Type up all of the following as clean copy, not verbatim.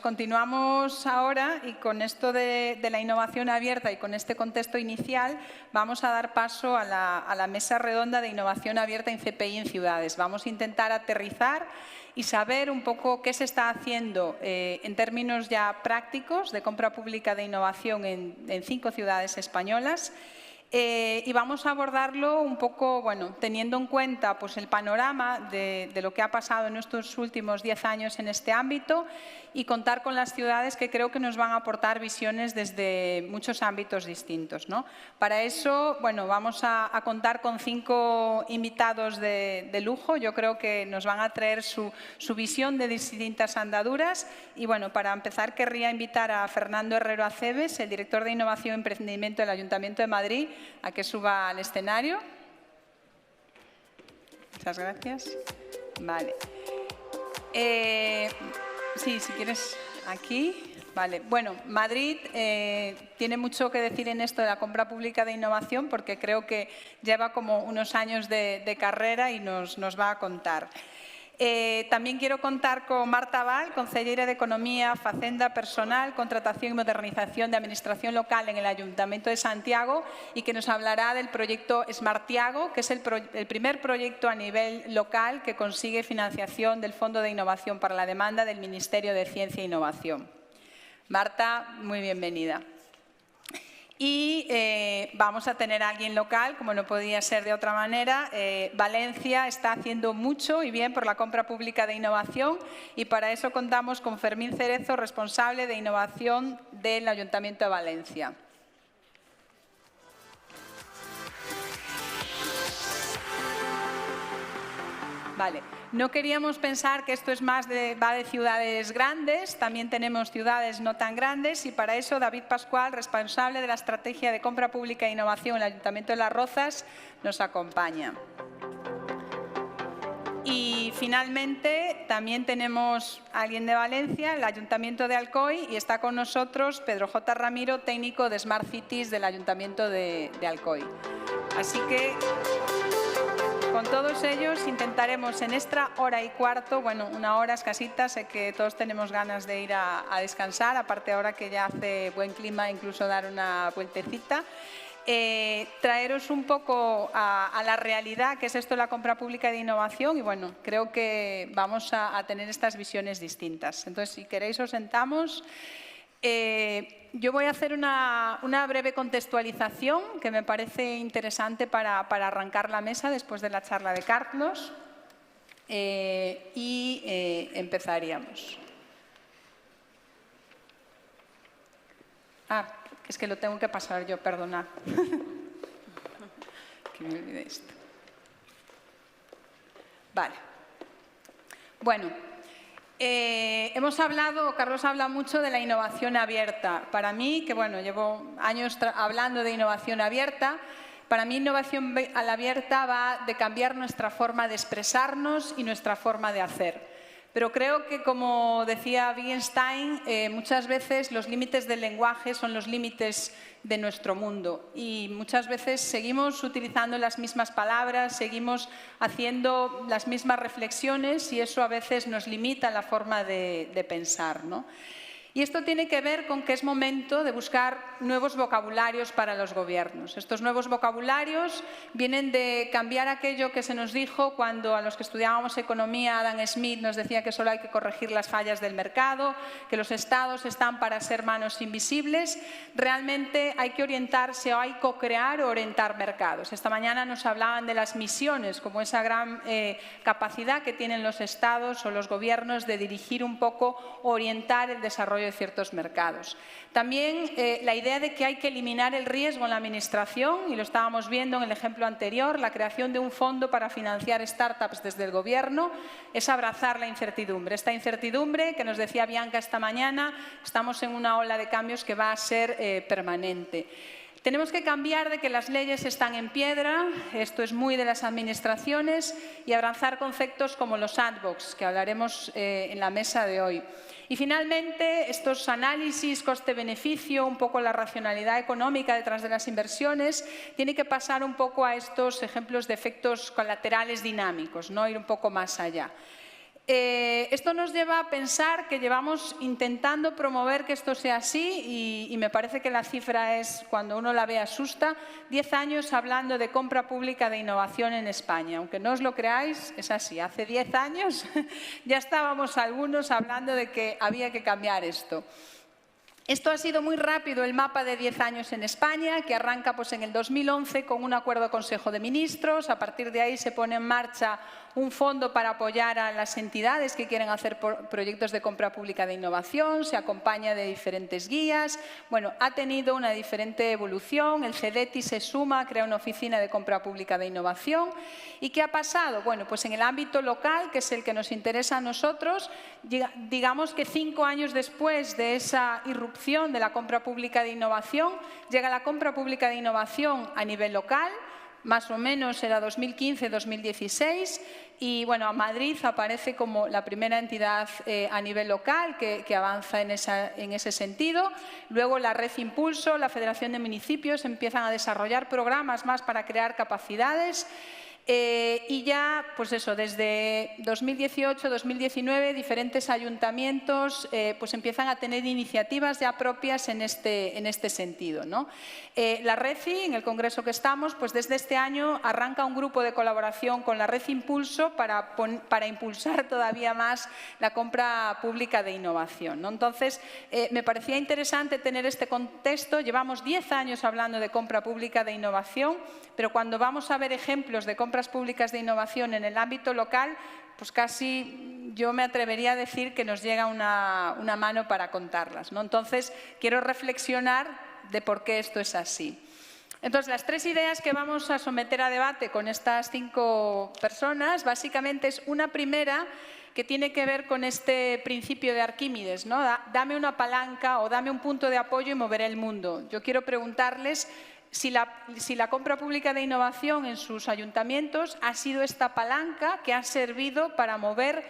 Continuamos ahora y con esto de la innovación abierta y con este contexto inicial vamos a dar paso a la mesa redonda de innovación abierta en CPI en ciudades. Vamos a intentar aterrizar y saber un poco qué se está haciendo en términos ya prácticos de compra pública de innovación en 5 ciudades españolas. Y vamos a abordarlo un poco, bueno, teniendo en cuenta pues, el panorama de lo que ha pasado en estos últimos 10 años en este ámbito y contar con las ciudades que creo que nos van a aportar visiones desde muchos ámbitos distintos, ¿no? Para eso, bueno, vamos a contar con 5 invitados de lujo. Yo creo que nos van a traer su visión de distintas andaduras. Y bueno, para empezar querría invitar a Fernando Herrero Aceves, el director de Innovación y Emprendimiento del Ayuntamiento de Madrid, a que suba al escenario. Muchas gracias. Vale. Sí, si quieres, aquí. Vale. Bueno, Madrid tiene mucho que decir en esto de la compra pública de innovación porque creo que lleva como unos años de carrera y nos va a contar. También quiero contar con Marta Val, consellera de Economía, Facenda, Personal, Contratación y Modernización de Administración Local en el Ayuntamiento de Santiago y que nos hablará del proyecto Smartiago, que es el primer proyecto a nivel local que consigue financiación del Fondo de Innovación para la Demanda del Ministerio de Ciencia e Innovación. Marta, muy bienvenida. Y vamos a tener a alguien local, como no podía ser de otra manera. Valencia está haciendo mucho y bien por la compra pública de innovación y para eso contamos con Fermín Cerezo, responsable de innovación del Ayuntamiento de Valencia. Vale. No queríamos pensar que esto es va de ciudades grandes, también tenemos ciudades no tan grandes y para eso David Pascual, responsable de la Estrategia de Compra Pública e Innovación en el Ayuntamiento de Las Rozas, nos acompaña. Y finalmente también tenemos a alguien de Valencia, el Ayuntamiento de Alcoy, y está con nosotros Pedro J. Ramiro, técnico de Smart Cities del Ayuntamiento de Alcoy. Así que con todos ellos intentaremos en esta hora y cuarto, bueno, una hora escasita, sé que todos tenemos ganas de ir a descansar, aparte ahora que ya hace buen clima, incluso dar una vueltecita. Traeros un poco a la realidad que es esto de la compra pública de innovación y bueno, creo que vamos a tener estas visiones distintas. Entonces, si queréis os sentamos. Yo voy a hacer una breve contextualización que me parece interesante para arrancar la mesa después de la charla de Carlos y empezaríamos. Es que lo tengo que pasar yo, perdonad. Que me olvidé esto. Vale. Bueno. Hemos hablado, Carlos habla mucho de la innovación abierta. Para mí, que bueno, llevo años hablando de innovación abierta, para mí innovación abierta va de cambiar nuestra forma de expresarnos y nuestra forma de hacer. Pero creo que, como decía Wittgenstein, muchas veces los límites del lenguaje son los límites de nuestro mundo y muchas veces seguimos utilizando las mismas palabras, seguimos haciendo las mismas reflexiones y eso a veces nos limita la forma de pensar, ¿no? Y esto tiene que ver con que es momento de buscar nuevos vocabularios para los gobiernos. Estos nuevos vocabularios vienen de cambiar aquello que se nos dijo cuando a los que estudiábamos economía, Adam Smith nos decía que solo hay que corregir las fallas del mercado, que los estados están para ser manos invisibles. Realmente hay que orientarse o hay que co-crear o orientar mercados. Esta mañana nos hablaban de las misiones como esa gran capacidad que tienen los estados o los gobiernos de dirigir un poco, orientar el desarrollo de ciertos mercados. También la idea de que hay que eliminar el riesgo en la administración, y lo estábamos viendo en el ejemplo anterior, la creación de un fondo para financiar startups desde el gobierno, es abrazar la incertidumbre. Esta incertidumbre, que nos decía Bianca esta mañana, estamos en una ola de cambios que va a ser permanente. Tenemos que cambiar de que las leyes están en piedra, esto es muy de las administraciones, y abrazar conceptos como los sandbox, que hablaremos en la mesa de hoy. Y finalmente, estos análisis coste-beneficio, un poco la racionalidad económica detrás de las inversiones, tiene que pasar un poco a estos ejemplos de efectos colaterales dinámicos, ¿no? Ir un poco más allá. Esto nos lleva a pensar que llevamos intentando promover que esto sea así y me parece que la cifra es, cuando uno la ve, asusta, 10 años hablando de compra pública de innovación en España. Aunque no os lo creáis, es así. Hace 10 años ya estábamos algunos hablando de que había que cambiar esto. Esto ha sido muy rápido, el mapa de 10 años en España, que arranca pues, en el 2011 con un acuerdo de Consejo de Ministros. A partir de ahí se pone en marcha un fondo para apoyar a las entidades que quieren hacer proyectos de compra pública de innovación, se acompaña de diferentes guías. Bueno, ha tenido una diferente evolución, el CEDETI se suma, crea una oficina de compra pública de innovación. ¿Y qué ha pasado? Bueno, pues en el ámbito local, que es el que nos interesa a nosotros, digamos que 5 años después de esa irrupción de la compra pública de innovación, llega la compra pública de innovación a nivel local, más o menos era 2015-2016, y bueno, a Madrid aparece como la primera entidad a nivel local que avanza en ese sentido. Luego la Red Impulso, la Federación de Municipios empiezan a desarrollar programas más para crear capacidades. Y ya, pues eso, desde 2018-2019, diferentes ayuntamientos pues empiezan a tener iniciativas ya propias en este sentido, ¿no? La RECI, en el congreso que estamos, pues desde este año arranca un grupo de colaboración con la Red Impulso para impulsar todavía más la compra pública de innovación, ¿no? Entonces, me parecía interesante tener este contexto. Llevamos 10 años hablando de compra pública de innovación, pero cuando vamos a ver ejemplos de compras públicas de innovación en el ámbito local, pues casi yo me atrevería a decir que nos llega una mano para contarlas, ¿no? Entonces, quiero reflexionar de por qué esto es así. Entonces, las 3 ideas que vamos a someter a debate con estas 5 personas, básicamente es una primera que tiene que ver con este principio de Arquímedes, ¿no? Dame una palanca o dame un punto de apoyo y moveré el mundo. Yo quiero preguntarles si la compra pública de innovación en sus ayuntamientos ha sido esta palanca que ha servido para mover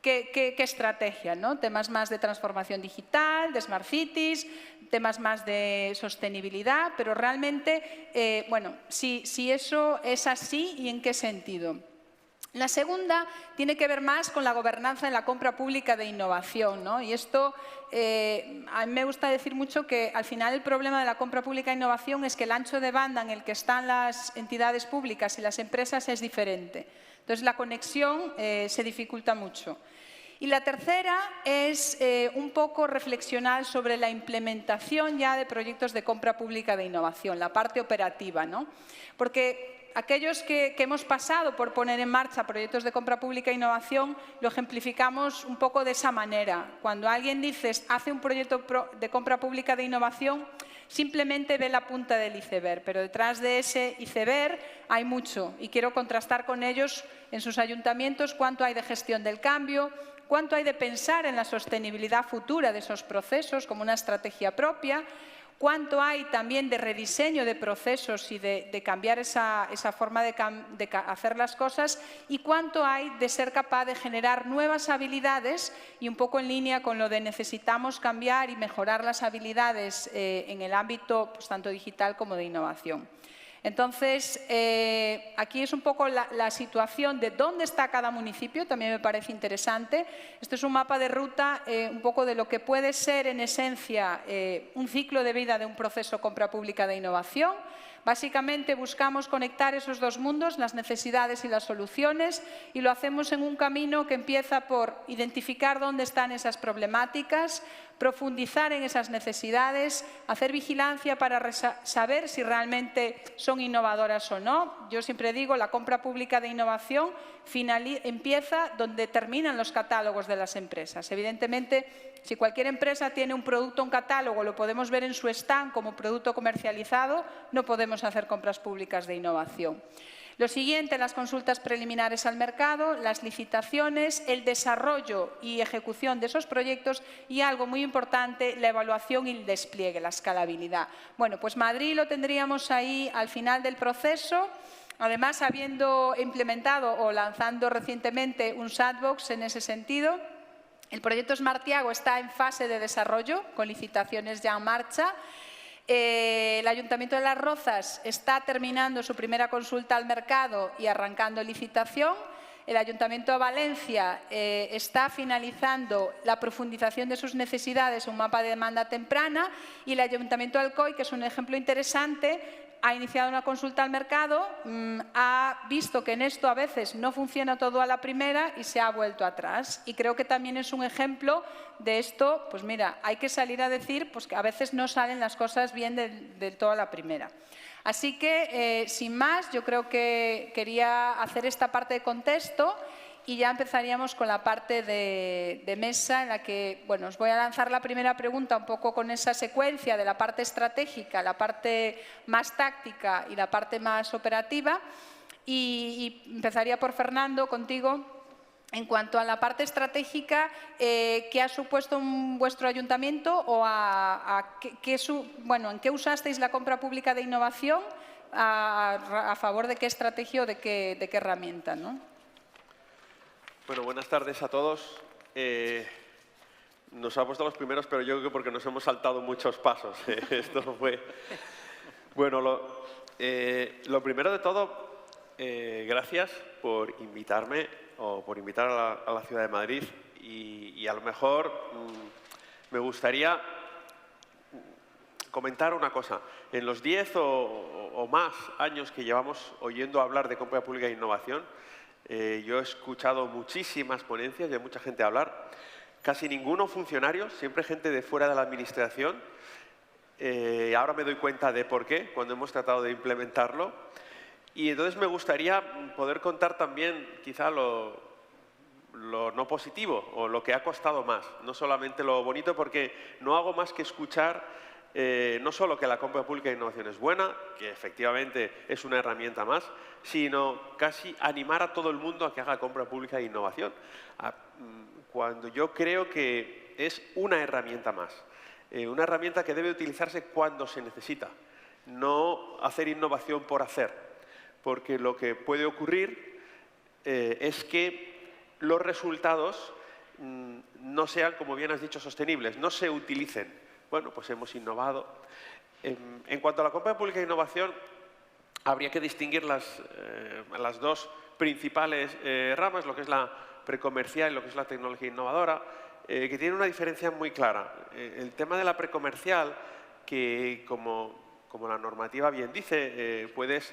qué estrategia, ¿no? Temas más de transformación digital, de Smart Cities, temas más de sostenibilidad, pero realmente, bueno, si eso es así y en qué sentido. La segunda tiene que ver más con la gobernanza en la compra pública de innovación, ¿no? Y esto, a mí me gusta decir mucho que al final el problema de la compra pública de innovación es que el ancho de banda en el que están las entidades públicas y las empresas es diferente. Entonces, la conexión se dificulta mucho. Y la tercera es un poco reflexionar sobre la implementación ya de proyectos de compra pública de innovación, la parte operativa, ¿no? Porque aquellos que hemos pasado por poner en marcha proyectos de compra pública e innovación lo ejemplificamos un poco de esa manera. Cuando alguien dice hace un proyecto de compra pública de innovación, simplemente ve la punta del iceberg, pero detrás de ese iceberg hay mucho y quiero contrastar con ellos en sus ayuntamientos cuánto hay de gestión del cambio, cuánto hay de pensar en la sostenibilidad futura de esos procesos como una estrategia propia, cuánto hay también de rediseño de procesos y de cambiar esa forma de hacer las cosas y cuánto hay de ser capaz de generar nuevas habilidades y un poco en línea con lo de necesitamos cambiar y mejorar las habilidades en el ámbito pues, tanto digital como de innovación. Entonces, aquí es un poco la situación de dónde está cada municipio, también me parece interesante. Esto es un mapa de ruta, un poco de lo que puede ser en esencia un ciclo de vida de un proceso compra pública de innovación. Básicamente buscamos conectar esos dos mundos, las necesidades y las soluciones, y lo hacemos en un camino que empieza por identificar dónde están esas problemáticas, profundizar en esas necesidades, hacer vigilancia para saber si realmente son innovadoras o no. Yo siempre digo, la compra pública de innovación empieza donde terminan los catálogos de las empresas. Evidentemente, si cualquier empresa tiene un producto, un catálogo, lo podemos ver en su stand como producto comercializado, no podemos hacer compras públicas de innovación. Lo siguiente, las consultas preliminares al mercado, las licitaciones, el desarrollo y ejecución de esos proyectos y algo muy importante, la evaluación y el despliegue, la escalabilidad. Bueno, pues Madrid lo tendríamos ahí al final del proceso. Además, habiendo implementado o lanzando recientemente un sandbox en ese sentido, el proyecto Smartiago está en fase de desarrollo, con licitaciones ya en marcha. El Ayuntamiento de Las Rozas está terminando su primera consulta al mercado y arrancando licitación. El Ayuntamiento de Valencia está finalizando la profundización de sus necesidades, un mapa de demanda temprana, y el Ayuntamiento de Alcoy, que es un ejemplo interesante, ha iniciado una consulta al mercado, ha visto que en esto a veces no funciona todo a la primera y se ha vuelto atrás. Y creo que también es un ejemplo de esto, pues mira, hay que salir a decir pues que a veces no salen las cosas bien del todo a la primera. Así que, sin más, yo creo que quería hacer esta parte de contexto y ya empezaríamos con la parte de mesa en la que, bueno, os voy a lanzar la primera pregunta un poco con esa secuencia de la parte estratégica, la parte más táctica y la parte más operativa. Y empezaría por Fernando, contigo. En cuanto a la parte estratégica, ¿qué ha supuesto vuestro ayuntamiento o en qué usasteis la compra pública de innovación? ¿A favor de qué estrategia o de qué herramienta, ¿no? Bueno, buenas tardes a todos. Nos ha puesto los primeros, pero yo creo que porque nos hemos saltado muchos pasos. Esto fue... Bueno, lo primero de todo, gracias por invitarme o por invitar a la ciudad de Madrid y a lo mejor me gustaría comentar una cosa. En los 10 o más años que llevamos oyendo hablar de compra pública e innovación, yo he escuchado muchísimas ponencias y hay mucha gente hablar, casi ninguno funcionarios, siempre gente de fuera de la administración. Ahora me doy cuenta de por qué, cuando hemos tratado de implementarlo. Y entonces me gustaría poder contar también quizá lo no positivo o lo que ha costado más, no solamente lo bonito, porque no hago más que escuchar no solo que la compra pública de innovación es buena, que efectivamente es una herramienta más, sino casi animar a todo el mundo a que haga compra pública de innovación, cuando yo creo que es una herramienta más, una herramienta que debe utilizarse cuando se necesita, no hacer innovación por hacer, porque lo que puede ocurrir es que los resultados no sean, como bien has dicho, sostenibles, no se utilicen. Bueno, pues hemos innovado. En cuanto a la compra pública de innovación, habría que distinguir las dos principales ramas, lo que es la precomercial y lo que es la tecnología innovadora, que tiene una diferencia muy clara. El tema de la precomercial, que como la normativa bien dice, puedes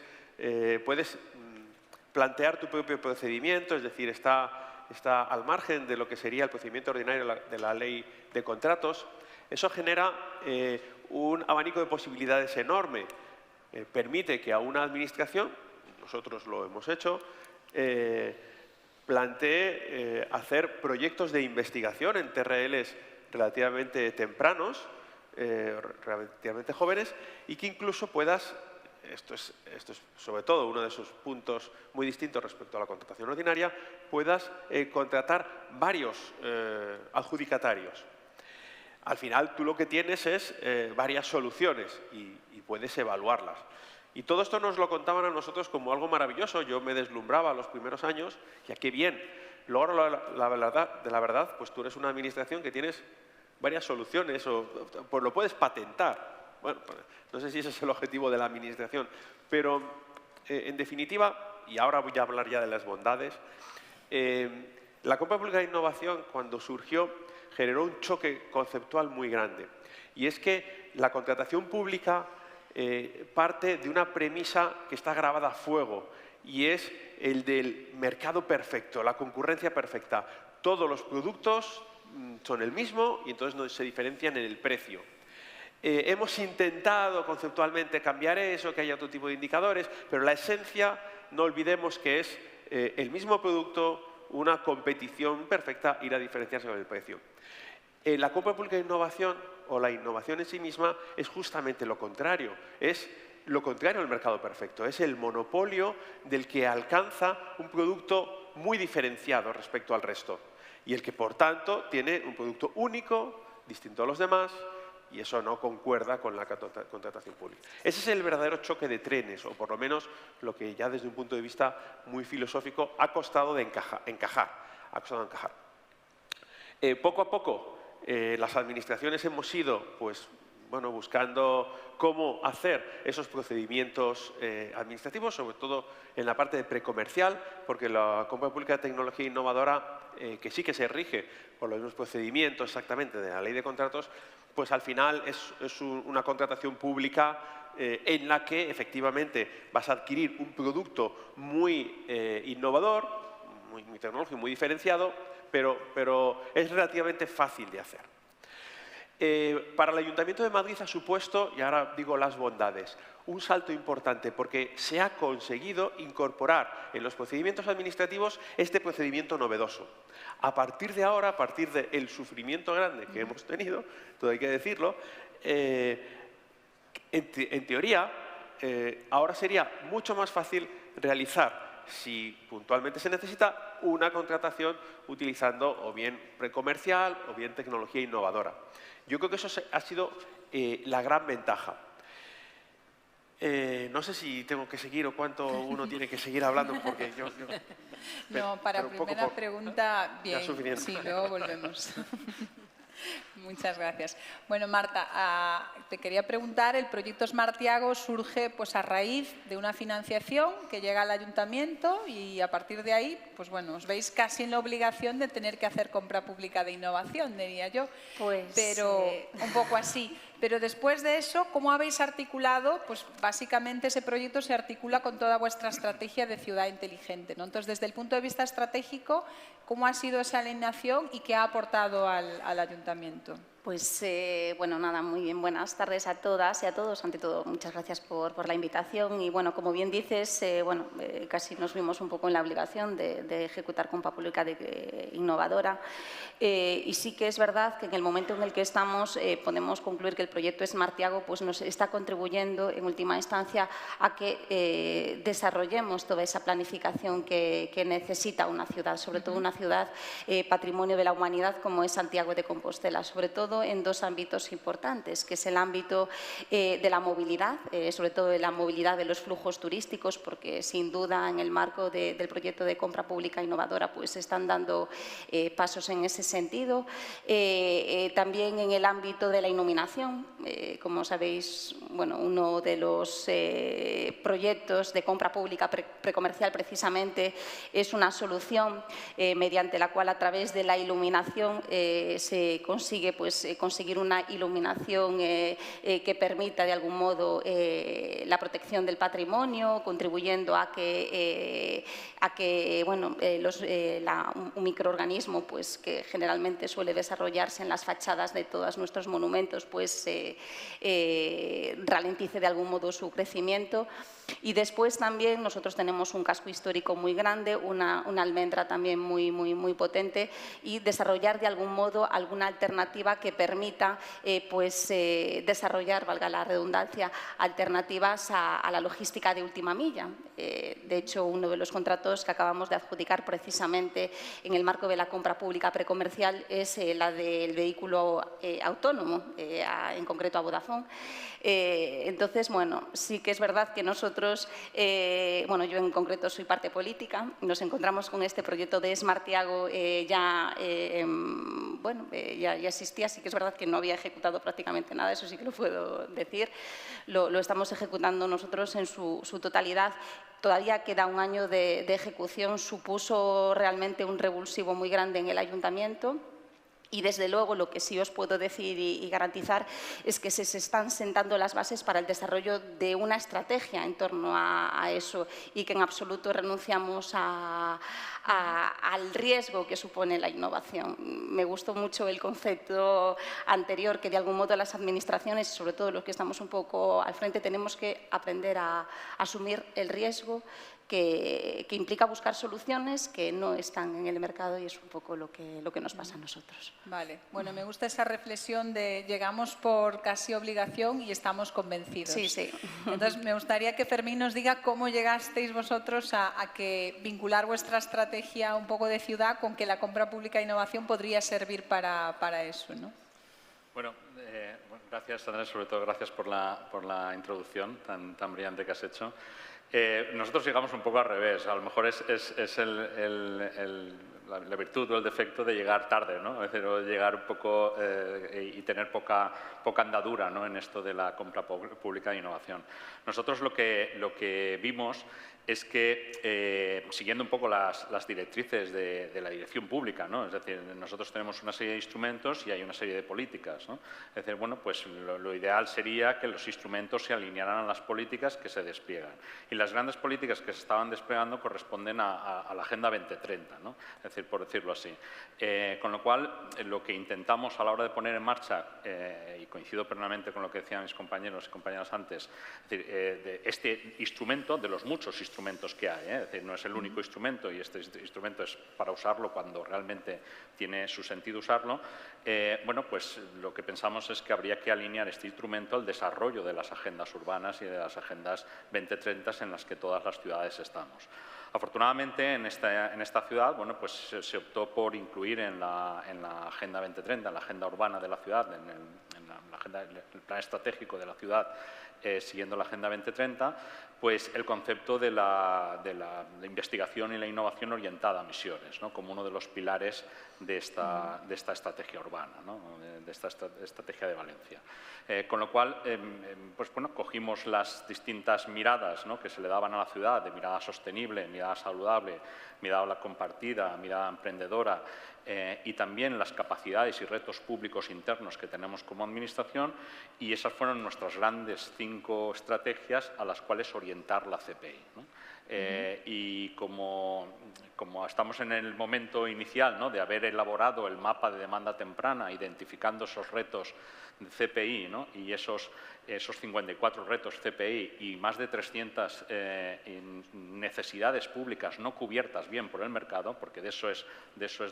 plantear tu propio procedimiento, es decir, está al margen de lo que sería el procedimiento ordinario de la ley de contratos. Eso genera un abanico de posibilidades enorme. Permite que a una administración, nosotros lo hemos hecho, plantee hacer proyectos de investigación en TRLs relativamente tempranos, relativamente jóvenes, y que incluso puedas, esto es sobre todo uno de sus puntos muy distintos respecto a la contratación ordinaria, puedas contratar varios adjudicatarios. Al final, tú lo que tienes es varias soluciones y puedes evaluarlas. Y todo esto nos lo contaban a nosotros como algo maravilloso. Yo me deslumbraba los primeros años, ya qué bien. Luego, la verdad, pues tú eres una administración que tienes varias soluciones o pues lo puedes patentar. Bueno, no sé si ese es el objetivo de la administración, pero en definitiva, y ahora voy a hablar ya de las bondades, la compra pública de innovación, cuando surgió, generó un choque conceptual muy grande. Y es que la contratación pública parte de una premisa que está grabada a fuego y es el del mercado perfecto, la concurrencia perfecta. Todos los productos son el mismo y entonces no se diferencian en el precio. Hemos intentado conceptualmente cambiar eso, que haya otro tipo de indicadores, pero la esencia, no olvidemos que es el mismo producto, una competición perfecta y la diferencia sobre el precio. La compra pública de innovación o la innovación en sí misma es justamente lo contrario, es lo contrario al mercado perfecto, es el monopolio del que alcanza un producto muy diferenciado respecto al resto y el que, por tanto, tiene un producto único, distinto a los demás, y eso no concuerda con la contratación pública. Ese es el verdadero choque de trenes, o por lo menos lo que ya desde un punto de vista muy filosófico ha costado de encajar. Poco a poco las administraciones hemos ido pues, bueno, buscando cómo hacer esos procedimientos administrativos, sobre todo en la parte de precomercial, porque la compra pública de tecnología innovadora, que sí que se rige por los mismos procedimientos exactamente de la ley de contratos, pues al final es una contratación pública en la que efectivamente vas a adquirir un producto muy innovador, muy tecnológico, muy diferenciado, pero es relativamente fácil de hacer. Para el Ayuntamiento de Madrid ha supuesto, y ahora digo las bondades, un salto importante porque se ha conseguido incorporar en los procedimientos administrativos este procedimiento novedoso. A partir de ahora, a partir del sufrimiento grande que hemos tenido, todo hay que decirlo, en teoría, ahora sería mucho más fácil realizar, si puntualmente se necesita, una contratación utilizando o bien precomercial o bien tecnología innovadora. Yo creo que eso ha sido la gran ventaja. No sé si tengo que seguir o cuánto uno tiene que seguir hablando, porque No, para la primera pregunta, bien, sí, luego volvemos. Muchas gracias. Bueno, Marta, te quería preguntar, el proyecto Smartiago surge pues, a raíz de una financiación que llega al ayuntamiento y a partir de ahí, pues bueno, os veis casi en la obligación de tener que hacer compra pública de innovación, diría yo, pues, pero un poco así. Pero después de eso, ¿cómo habéis articulado? Pues básicamente ese proyecto se articula con toda vuestra estrategia de ciudad inteligente, ¿no? Entonces, desde el punto de vista estratégico, ¿cómo ha sido esa alineación y qué ha aportado al ayuntamiento? Pues, bueno, nada, muy bien. Buenas tardes a todas y a todos. Ante todo, muchas gracias por la invitación. Y, bueno, como bien dices, casi nos vimos un poco en la obligación de ejecutar compra pública innovadora. Y sí que es verdad que en el momento en el que estamos podemos concluir que el proyecto Smartiago pues, nos está contribuyendo, en última instancia, a que desarrollemos toda esa planificación que necesita una ciudad, sobre todo una ciudad patrimonio de la humanidad como es Santiago de Compostela, sobre todo en dos ámbitos importantes, que es el ámbito de la movilidad, sobre todo de la movilidad de los flujos turísticos, porque sin duda en el marco del proyecto de compra pública innovadora pues se están dando pasos en ese sentido. También en el ámbito de la iluminación, como sabéis, bueno, uno de los proyectos de compra pública precomercial precisamente es una solución mediante la cual a través de la iluminación se consigue pues, conseguir una iluminación que permita de algún modo la protección del patrimonio, contribuyendo a que bueno, un microorganismo pues, que generalmente suele desarrollarse en las fachadas de todos nuestros monumentos pues ralentice de algún modo su crecimiento. Y después también nosotros tenemos un casco histórico muy grande, una almendra también muy potente y desarrollar de algún modo alguna alternativa que permita pues, desarrollar, valga la redundancia, alternativas a la logística de última milla. De hecho, uno de los contratos que acabamos de adjudicar precisamente en el marco de la compra pública precomercial es la del vehículo autónomo, en concreto a Vodafone. Entonces, bueno, sí que es verdad que nosotros, bueno, yo en concreto soy parte política, nos encontramos con este proyecto de Smartiago bueno, ya existía, sí que es verdad que no había ejecutado prácticamente nada, eso sí que lo puedo decir, lo estamos ejecutando nosotros en su totalidad. Todavía queda un año de ejecución, supuso realmente un revulsivo muy grande en el ayuntamiento. Y, desde luego, lo que sí os puedo decir y garantizar es que se están sentando las bases para el desarrollo de una estrategia en torno a eso y que en absoluto renunciamos al riesgo que supone la innovación. Me gustó mucho el concepto anterior, que de algún modo las administraciones, sobre todo los que estamos un poco al frente, tenemos que aprender a asumir el riesgo que implica buscar soluciones que no están en el mercado y es un poco lo que nos pasa a nosotros. Vale, bueno, me gusta esa reflexión de llegamos por casi obligación y estamos convencidos. Sí, sí. Entonces, me gustaría que Fermín nos diga cómo llegasteis vosotros a que vincular vuestra estrategia un poco de ciudad con que la compra pública de innovación podría servir para eso, ¿no? Bueno, gracias, Andrés, sobre todo gracias por la introducción tan brillante que has hecho. Nosotros llegamos un poco al revés, a lo mejor es la virtud o el defecto de llegar tarde, ¿no? Es decir, o llegar un poco y tener poca andadura, ¿no?, en esto de la compra pública de innovación. Nosotros lo que vimos es que, siguiendo un poco las directrices de la dirección pública, ¿no?, es decir, nosotros tenemos una serie de instrumentos y hay una serie de políticas, ¿no? Es decir, bueno, pues lo ideal sería que los instrumentos se alinearan a las políticas que se despliegan. Y las grandes políticas que se estaban desplegando corresponden a la Agenda 2030, ¿no?, es decir, por decirlo así. Con lo cual, lo que intentamos a la hora de poner en marcha, y coincido plenamente con lo que decían mis compañeros y compañeras antes, es decir, de este instrumento, de los muchos instrumentos que hay, es decir, no es el único instrumento y este instrumento es para usarlo cuando realmente tiene su sentido usarlo, bueno, pues lo que pensamos es que habría que alinear este instrumento al desarrollo de las agendas urbanas y de las agendas 2030 en las que todas las ciudades estamos. Afortunadamente, en esta ciudad, bueno, pues se optó por incluir en la Agenda 2030, en la agenda urbana de la ciudad, en el plan estratégico de la ciudad, siguiendo la Agenda 2030, pues el concepto de la investigación y la innovación orientada a misiones, ¿no?, como uno de los pilares de esta estrategia urbana, ¿no?, de esta estrategia de Valencia. Con lo cual, pues bueno, cogimos las distintas miradas, ¿no?, que se le daban a la ciudad, de mirada sostenible, mirada saludable, mirada compartida, mirada emprendedora, y también las capacidades y retos públicos internos que tenemos como Administración, y esas fueron nuestras grandes 5 estrategias a las cuales orientar la CPI, ¿no? Y como estamos en el momento inicial, ¿no?, de haber elaborado el mapa de demanda temprana, identificando esos retos de CPI, ¿no?, y esos 54 retos CPI y más de 300 necesidades públicas no cubiertas bien por el mercado, porque de eso es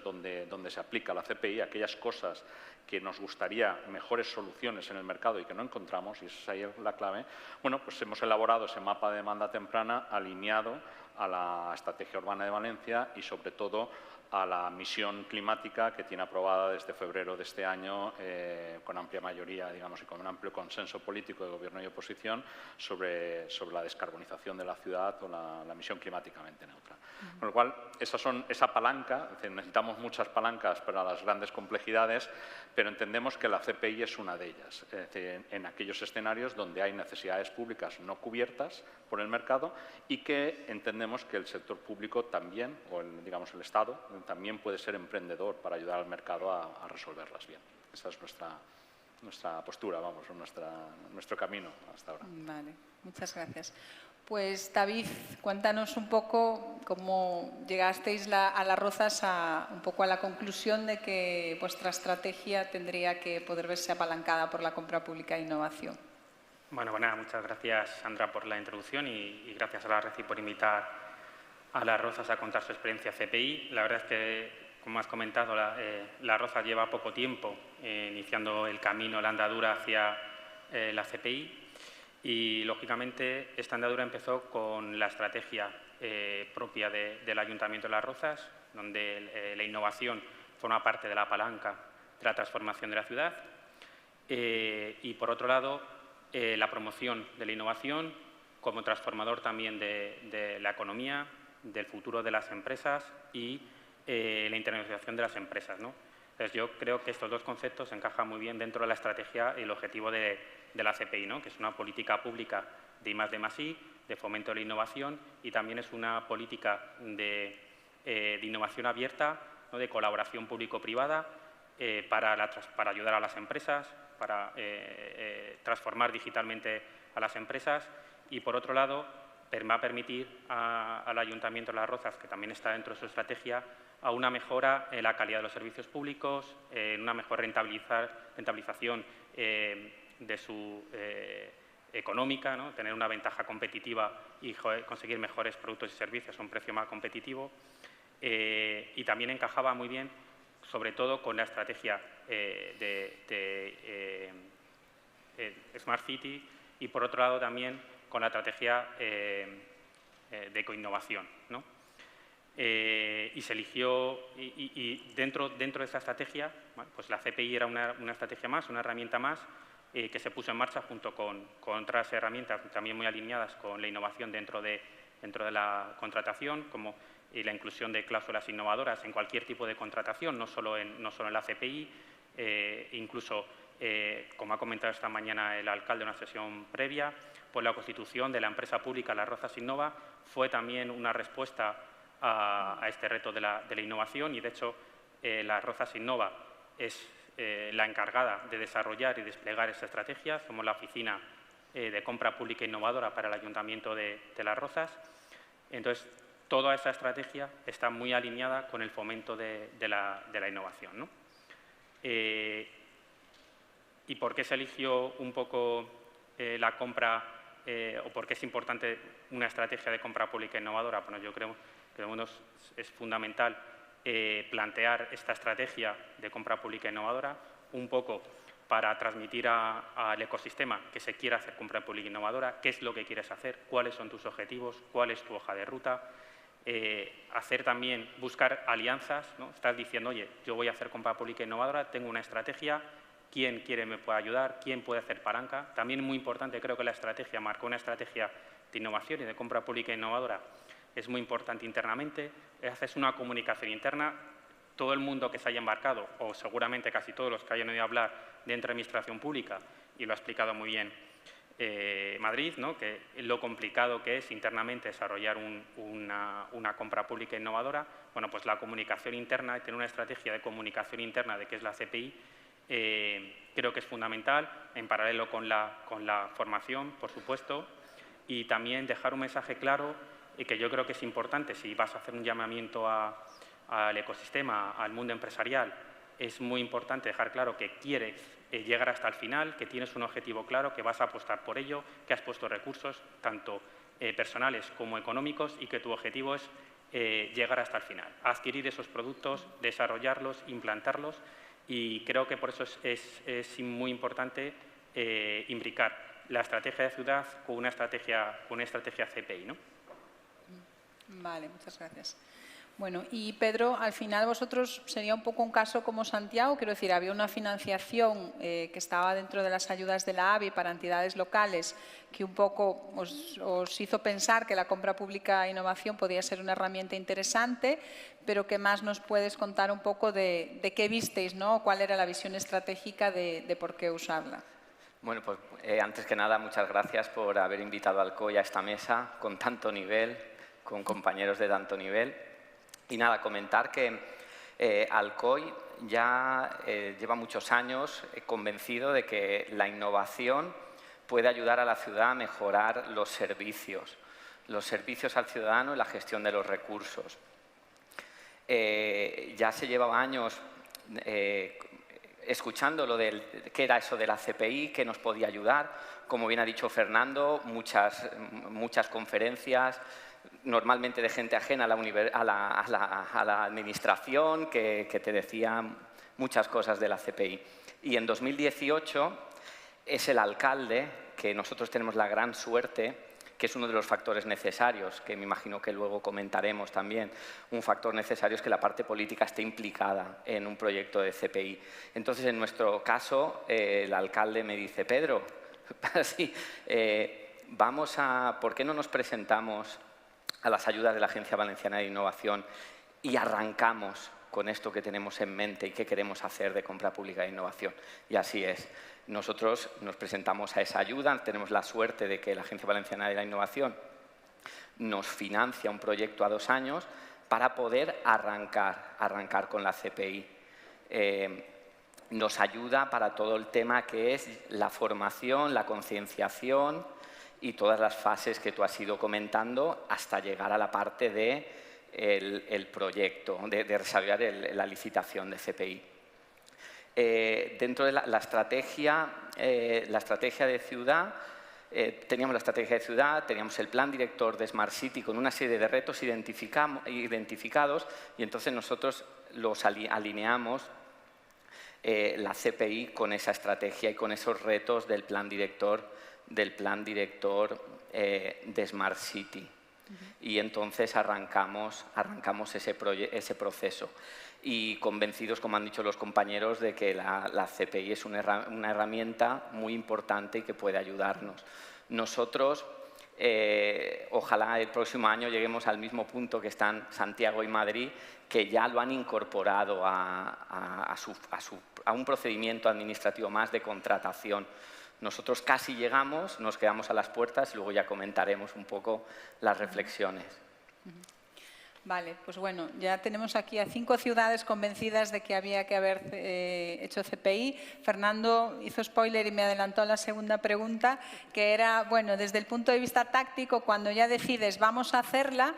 donde se aplica la CPI, aquellas cosas que nos gustaría mejores soluciones en el mercado y que no encontramos, y esa es ahí la clave. Bueno, pues hemos elaborado ese mapa de demanda temprana alineado a la Estrategia Urbana de Valencia y, sobre todo, a la misión climática que tiene aprobada desde febrero de este año con amplia mayoría, digamos, y con un amplio consenso político de Gobierno y oposición sobre la descarbonización de la ciudad o la misión climáticamente neutra. Con lo cual, esa palanca, es decir, necesitamos muchas palancas para las grandes complejidades, pero entendemos que la CPI es una de ellas, es decir, en aquellos escenarios donde hay necesidades públicas no cubiertas por el mercado y que entendemos que el sector público también, o digamos el Estado, también puede ser emprendedor para ayudar al mercado a resolverlas bien. Esa es nuestra postura, vamos, nuestro camino hasta ahora. Vale, muchas gracias. Pues David, cuéntanos un poco cómo llegasteis a Las Rozas un poco a la conclusión de que vuestra estrategia tendría que poder verse apalancada por la compra pública e innovación. Bueno, nada, muchas gracias, Sandra, por la introducción y gracias a la RECI por invitar a Las Rozas a contar su experiencia CPI. La verdad es que, como has comentado, Las Rozas lleva poco tiempo iniciando el camino, la andadura hacia la CPI. Y, lógicamente, esta andadura empezó con la estrategia propia del Ayuntamiento de Las Rozas, donde la innovación forma parte de la palanca de la transformación de la ciudad. Y, por otro lado, la promoción de la innovación como transformador también de la economía, del futuro de las empresas y la internacionalización de las empresas, ¿no? Entonces, yo creo que estos dos conceptos encajan muy bien dentro de la estrategia y el objetivo de la CPI, ¿no?, que es una política pública de I+D+I, de fomento de la innovación, y también es una política de innovación abierta, ¿no?, de colaboración público-privada para ayudar a las empresas, para transformar digitalmente a las empresas y, por otro lado, va a permitir al Ayuntamiento de Las Rozas, que también está dentro de su estrategia, a una mejora en la calidad de los servicios públicos, en una mejor rentabilización de su económica, ¿no?, tener una ventaja competitiva y conseguir mejores productos y servicios a un precio más competitivo. Y también encajaba muy bien, sobre todo, con la estrategia de Smart City y, por otro lado, también con la estrategia de ecoinnovación, ¿no? Y se eligió, y dentro de esa estrategia, bueno, pues la CPI era una estrategia más, una herramienta más, que se puso en marcha junto con otras herramientas también muy alineadas con la innovación dentro de la contratación, como y la inclusión de cláusulas innovadoras en cualquier tipo de contratación, no solo en la CPI, incluso, como ha comentado esta mañana el alcalde en una sesión previa, pues la constitución de la empresa pública Las Rozas Innova fue también una respuesta a este reto de la innovación y, de hecho, Las Rozas Innova es la encargada de desarrollar y desplegar esa estrategia. Somos la oficina de compra pública innovadora para el Ayuntamiento de Las Rozas. Entonces, toda esa estrategia está muy alineada con el fomento de la innovación, ¿no? ¿Y por qué se eligió un poco la compra o por qué es importante una estrategia de compra pública innovadora? Bueno, yo creo que es fundamental plantear esta estrategia de compra pública innovadora un poco para transmitir al ecosistema que se quiere hacer compra pública innovadora, qué es lo que quieres hacer, cuáles son tus objetivos, cuál es tu hoja de ruta, hacer también, buscar alianzas, ¿no? Estás diciendo, oye, yo voy a hacer compra pública innovadora, tengo una estrategia, ¿quién quiere me puede ayudar? ¿Quién puede hacer palanca? También muy importante, creo que la estrategia marcó una estrategia de innovación y de compra pública innovadora. Es muy importante internamente, haces una comunicación interna, todo el mundo que se haya embarcado, o seguramente casi todos los que hayan oído hablar de administración pública, y lo ha explicado muy bien Madrid, ¿no? Que lo complicado que es internamente desarrollar una compra pública innovadora, bueno, pues la comunicación interna y tener una estrategia de comunicación interna de qué es la CPI, creo que es fundamental, en paralelo con la formación, por supuesto, y también dejar un mensaje claro y que yo creo que es importante si vas a hacer un llamamiento al ecosistema, al mundo empresarial, es muy importante dejar claro que quieres llegar hasta el final, que tienes un objetivo claro, que vas a apostar por ello, que has puesto recursos, tanto personales como económicos, y que tu objetivo es llegar hasta el final, adquirir esos productos, desarrollarlos, implantarlos, y creo que por eso es muy importante imbricar la estrategia de ciudad con una estrategia CPI, ¿no? Vale, muchas gracias. Bueno, y Pedro, al final vosotros sería un poco un caso como Santiago, quiero decir, había una financiación que estaba dentro de las ayudas de la ABI para entidades locales que un poco os hizo pensar que la compra pública e innovación podía ser una herramienta interesante, pero ¿qué más nos puedes contar un poco de qué visteis, ¿no? ¿Cuál era la visión estratégica de por qué usarla? Bueno, pues antes que nada, muchas gracias por haber invitado al COI a esta mesa con tanto nivel, con compañeros de tanto nivel. Y nada, comentar que Alcoy ya lleva muchos años convencido de que la innovación puede ayudar a la ciudad a mejorar los servicios al ciudadano y la gestión de los recursos. Ya se llevaba años escuchando qué era eso de la CPI, qué nos podía ayudar. Como bien ha dicho Fernando, muchas conferencias, normalmente de gente ajena a la administración, que te decía muchas cosas de la CPI. Y en 2018 es el alcalde, que nosotros tenemos la gran suerte, que es uno de los factores necesarios, que me imagino que luego comentaremos también. Un factor necesario es que la parte política esté implicada en un proyecto de CPI. Entonces, en nuestro caso, el alcalde me dice, Pedro, sí, ¿por qué no nos presentamos a las ayudas de la Agencia Valenciana de Innovación y arrancamos con esto que tenemos en mente y que queremos hacer de compra pública de innovación? Y así es. Nosotros nos presentamos a esa ayuda, tenemos la suerte de que la Agencia Valenciana de la Innovación nos financia un proyecto a 2 años para poder arrancar con la CPI. Nos ayuda para todo el tema que es la formación, la concienciación y todas las fases que tú has ido comentando hasta llegar a la parte del proyecto, de desarrollar la licitación de CPI. Dentro de la estrategia de ciudad, teníamos la estrategia de ciudad, teníamos el plan director de Smart City con una serie de retos identificados, y entonces nosotros los alineamos la CPI con esa estrategia y con esos retos del plan director de Smart City. Y entonces arrancamos ese proceso. Y convencidos, como han dicho los compañeros, de que la CPI es una herramienta muy importante y que puede ayudarnos. Nosotros Ojalá el próximo año lleguemos al mismo punto que están Santiago y Madrid, que ya lo han incorporado a un procedimiento administrativo más de contratación. Nosotros casi llegamos, nos quedamos a las puertas y luego ya comentaremos un poco las reflexiones. Vale, pues bueno, ya tenemos aquí a 5 ciudades convencidas de que había que haber hecho CPI. Fernando hizo spoiler y me adelantó a la segunda pregunta, que era, bueno, desde el punto de vista táctico, cuando ya decides vamos a hacerla,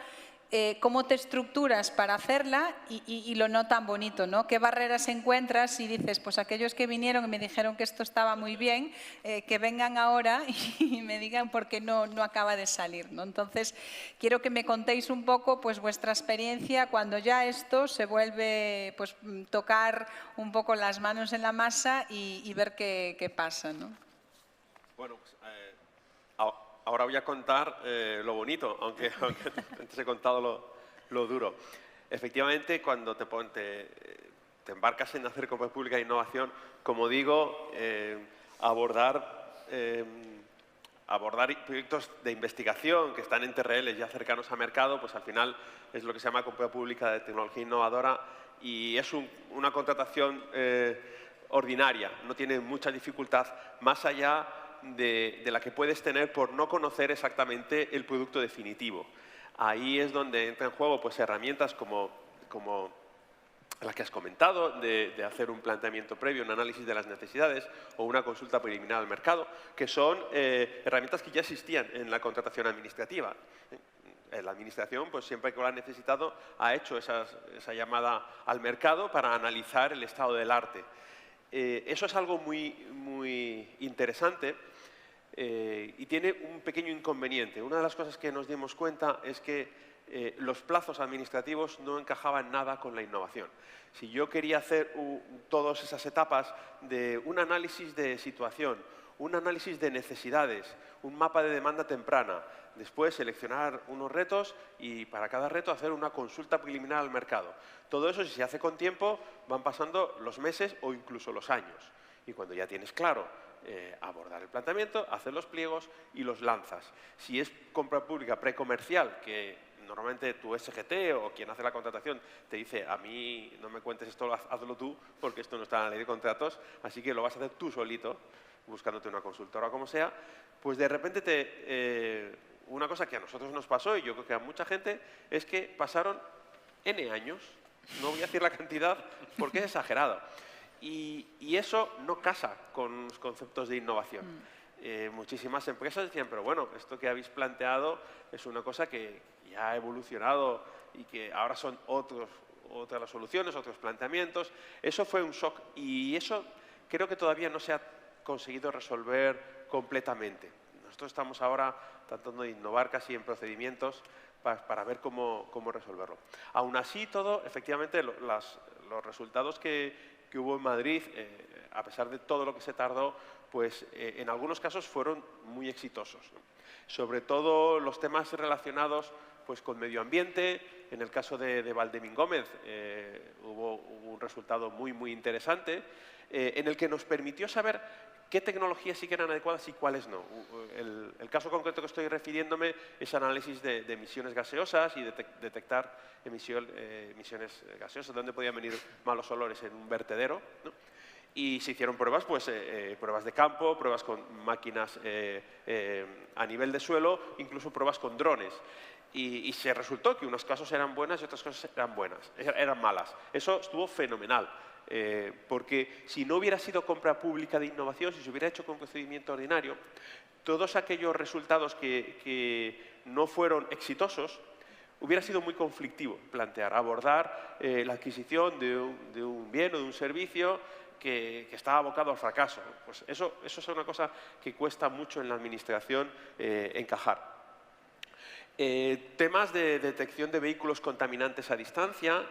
cómo te estructuras para hacerla y lo no tan bonito, ¿no? ¿Qué barreras encuentras y dices, pues aquellos que vinieron y me dijeron que esto estaba muy bien, que vengan ahora y me digan por qué no acaba de salir, ¿no? Entonces, quiero que me contéis un poco pues vuestra experiencia cuando ya esto se vuelve, pues tocar un poco las manos en la masa y ver qué pasa, ¿no? Bueno, pues, ahora voy a contar lo bonito, aunque antes he contado lo duro. Efectivamente, cuando te embarcas en hacer compra pública de innovación, como digo, abordar proyectos de investigación que están en TRL ya cercanos a mercado, pues al final es lo que se llama compra pública de tecnología innovadora y es una contratación ordinaria, no tiene mucha dificultad más allá de la que puedes tener por no conocer exactamente el producto definitivo. Ahí es donde entra en juego pues, herramientas como las que has comentado, de hacer un planteamiento previo, un análisis de las necesidades o una consulta preliminar al mercado, que son herramientas que ya existían en la contratación administrativa. La Administración, pues siempre que lo ha necesitado, ha hecho esa llamada al mercado para analizar el estado del arte. Eso es algo muy interesante y tiene un pequeño inconveniente. Una de las cosas que nos dimos cuenta es que los plazos administrativos no encajaban nada con la innovación. Si yo quería hacer todas esas etapas de un análisis de situación, un análisis de necesidades, un mapa de demanda temprana, después seleccionar unos retos y para cada reto hacer una consulta preliminar al mercado. Todo eso, si se hace con tiempo, van pasando los meses o incluso los años. Y cuando ya tienes claro abordar el planteamiento, hacer los pliegos y los lanzas. Si es compra pública precomercial, que normalmente tu SGT o quien hace la contratación te dice a mí no me cuentes esto, hazlo tú, porque esto no está en la ley de contratos, así que lo vas a hacer tú solito, buscándote una consultora o como sea, pues de repente una cosa que a nosotros nos pasó y yo creo que a mucha gente es que pasaron N años, no voy a decir la cantidad porque es exagerado, y eso no casa con los conceptos de innovación. Muchísimas empresas decían, pero bueno, esto que habéis planteado es una cosa que ya ha evolucionado y que ahora son otras las soluciones, otros planteamientos. Eso fue un shock y eso creo que todavía no se ha conseguido resolver completamente. Nosotros estamos ahora tratando de innovar casi en procedimientos para ver cómo resolverlo. Aún así, efectivamente, los resultados que hubo en Madrid, a pesar de todo lo que se tardó, pues en algunos casos fueron muy exitosos, ¿no? Sobre todo los temas relacionados pues, con medio ambiente. En el caso de Valdemín Gómez hubo un resultado muy interesante en el que nos permitió saber qué tecnologías sí que eran adecuadas y cuáles no. El caso concreto que estoy refiriéndome es análisis de emisiones gaseosas y detectar emisiones gaseosas, de dónde podían venir malos olores en un vertedero, ¿no? Y se hicieron pruebas, pues, pruebas de campo, pruebas con máquinas a nivel de suelo, incluso pruebas con drones. Y se resultó que unos casos eran buenas y otras cosas eran malas. Eso estuvo fenomenal, porque si no hubiera sido compra pública de innovación, si se hubiera hecho con procedimiento ordinario, todos aquellos resultados que no fueron exitosos, hubiera sido muy conflictivo abordar la adquisición de un bien o de un servicio que está abocado al fracaso. Pues eso es una cosa que cuesta mucho en la administración encajar. Temas de detección de vehículos contaminantes a distancia,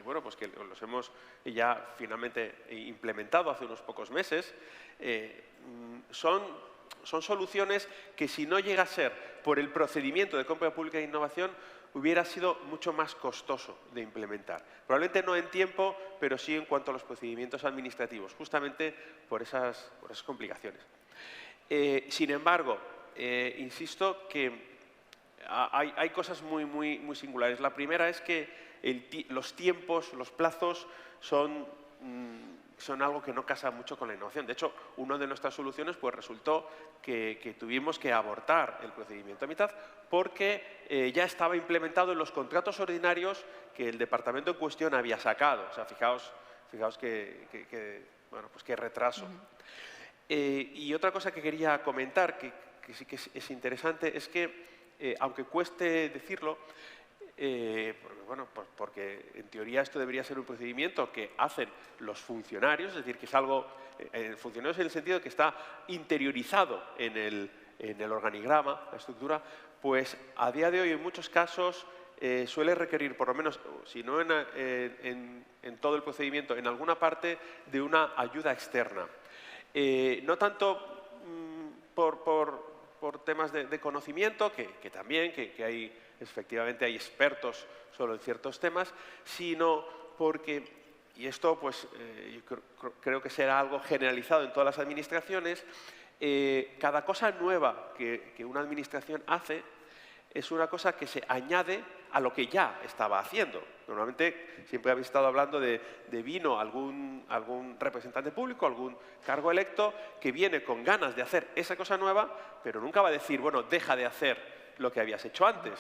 bueno, pues que los hemos ya finalmente implementado hace unos pocos meses, son soluciones que si no llega a ser por el procedimiento de compra pública de innovación, hubiera sido mucho más costoso de implementar. Probablemente no en tiempo, pero sí en cuanto a los procedimientos administrativos, justamente por esas complicaciones. Sin embargo, insisto que hay cosas muy singulares. La primera es que los tiempos, los plazos son algo que no casa mucho con la innovación. De hecho, una de nuestras soluciones pues, resultó que tuvimos que abortar el procedimiento a mitad porque ya estaba implementado en los contratos ordinarios que el departamento en cuestión había sacado. O sea, fijaos bueno, pues qué retraso. Y otra cosa que quería comentar, que sí que es interesante, es que, aunque cueste decirlo, porque en teoría esto debería ser un procedimiento que hacen los funcionarios, es decir, que es algo, funcionarios en el sentido de que está interiorizado en el organigrama, la estructura, pues a día de hoy en muchos casos suele requerir, por lo menos, si no en todo el procedimiento, en alguna parte de una ayuda externa. No tanto por temas de conocimiento, que también, que hay, efectivamente hay expertos solo en ciertos temas, sino porque, y esto pues yo creo que será algo generalizado en todas las administraciones, cada cosa nueva que una administración hace es una cosa que se añade a lo que ya estaba haciendo. Normalmente siempre habéis estado hablando de vino algún representante público, algún cargo electo que viene con ganas de hacer esa cosa nueva, pero nunca va a decir, bueno, deja de hacer lo que habías hecho antes.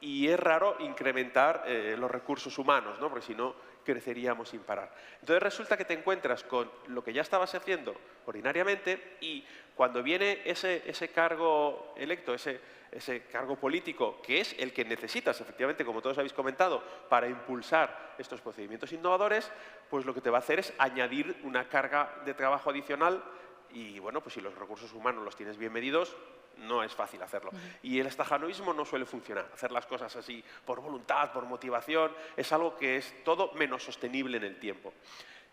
Y es raro incrementar los recursos humanos, ¿no? Porque si no, creceríamos sin parar. Entonces resulta que te encuentras con lo que ya estabas haciendo ordinariamente y cuando viene ese cargo electo, ese cargo político, que es el que necesitas, efectivamente, como todos habéis comentado, para impulsar estos procedimientos innovadores, pues lo que te va a hacer es añadir una carga de trabajo adicional y, bueno, pues si los recursos humanos los tienes bien medidos, no es fácil hacerlo. Y el estajanoísmo no suele funcionar. Hacer las cosas así por voluntad, por motivación, es algo que es todo menos sostenible en el tiempo.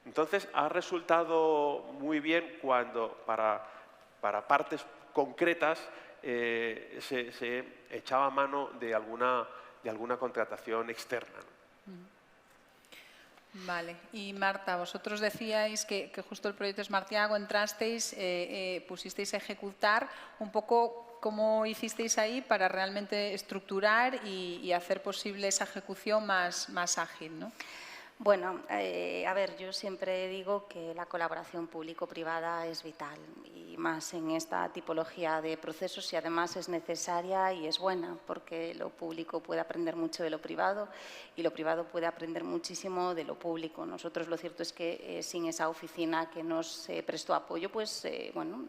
Entonces, ha resultado muy bien cuando para partes concretas se echaba mano de alguna contratación externa. Vale. Y Marta, vosotros decíais que justo el proyecto Smartiago entrasteis, pusisteis a ejecutar un poco cómo hicisteis ahí para realmente estructurar y hacer posible esa ejecución más ágil, ¿no? Bueno, a ver, yo siempre digo que la colaboración público-privada es vital y más en esta tipología de procesos y además es necesaria y es buena porque lo público puede aprender mucho de lo privado y lo privado puede aprender muchísimo de lo público. Nosotros lo cierto es que sin esa oficina que nos prestó apoyo, pues bueno,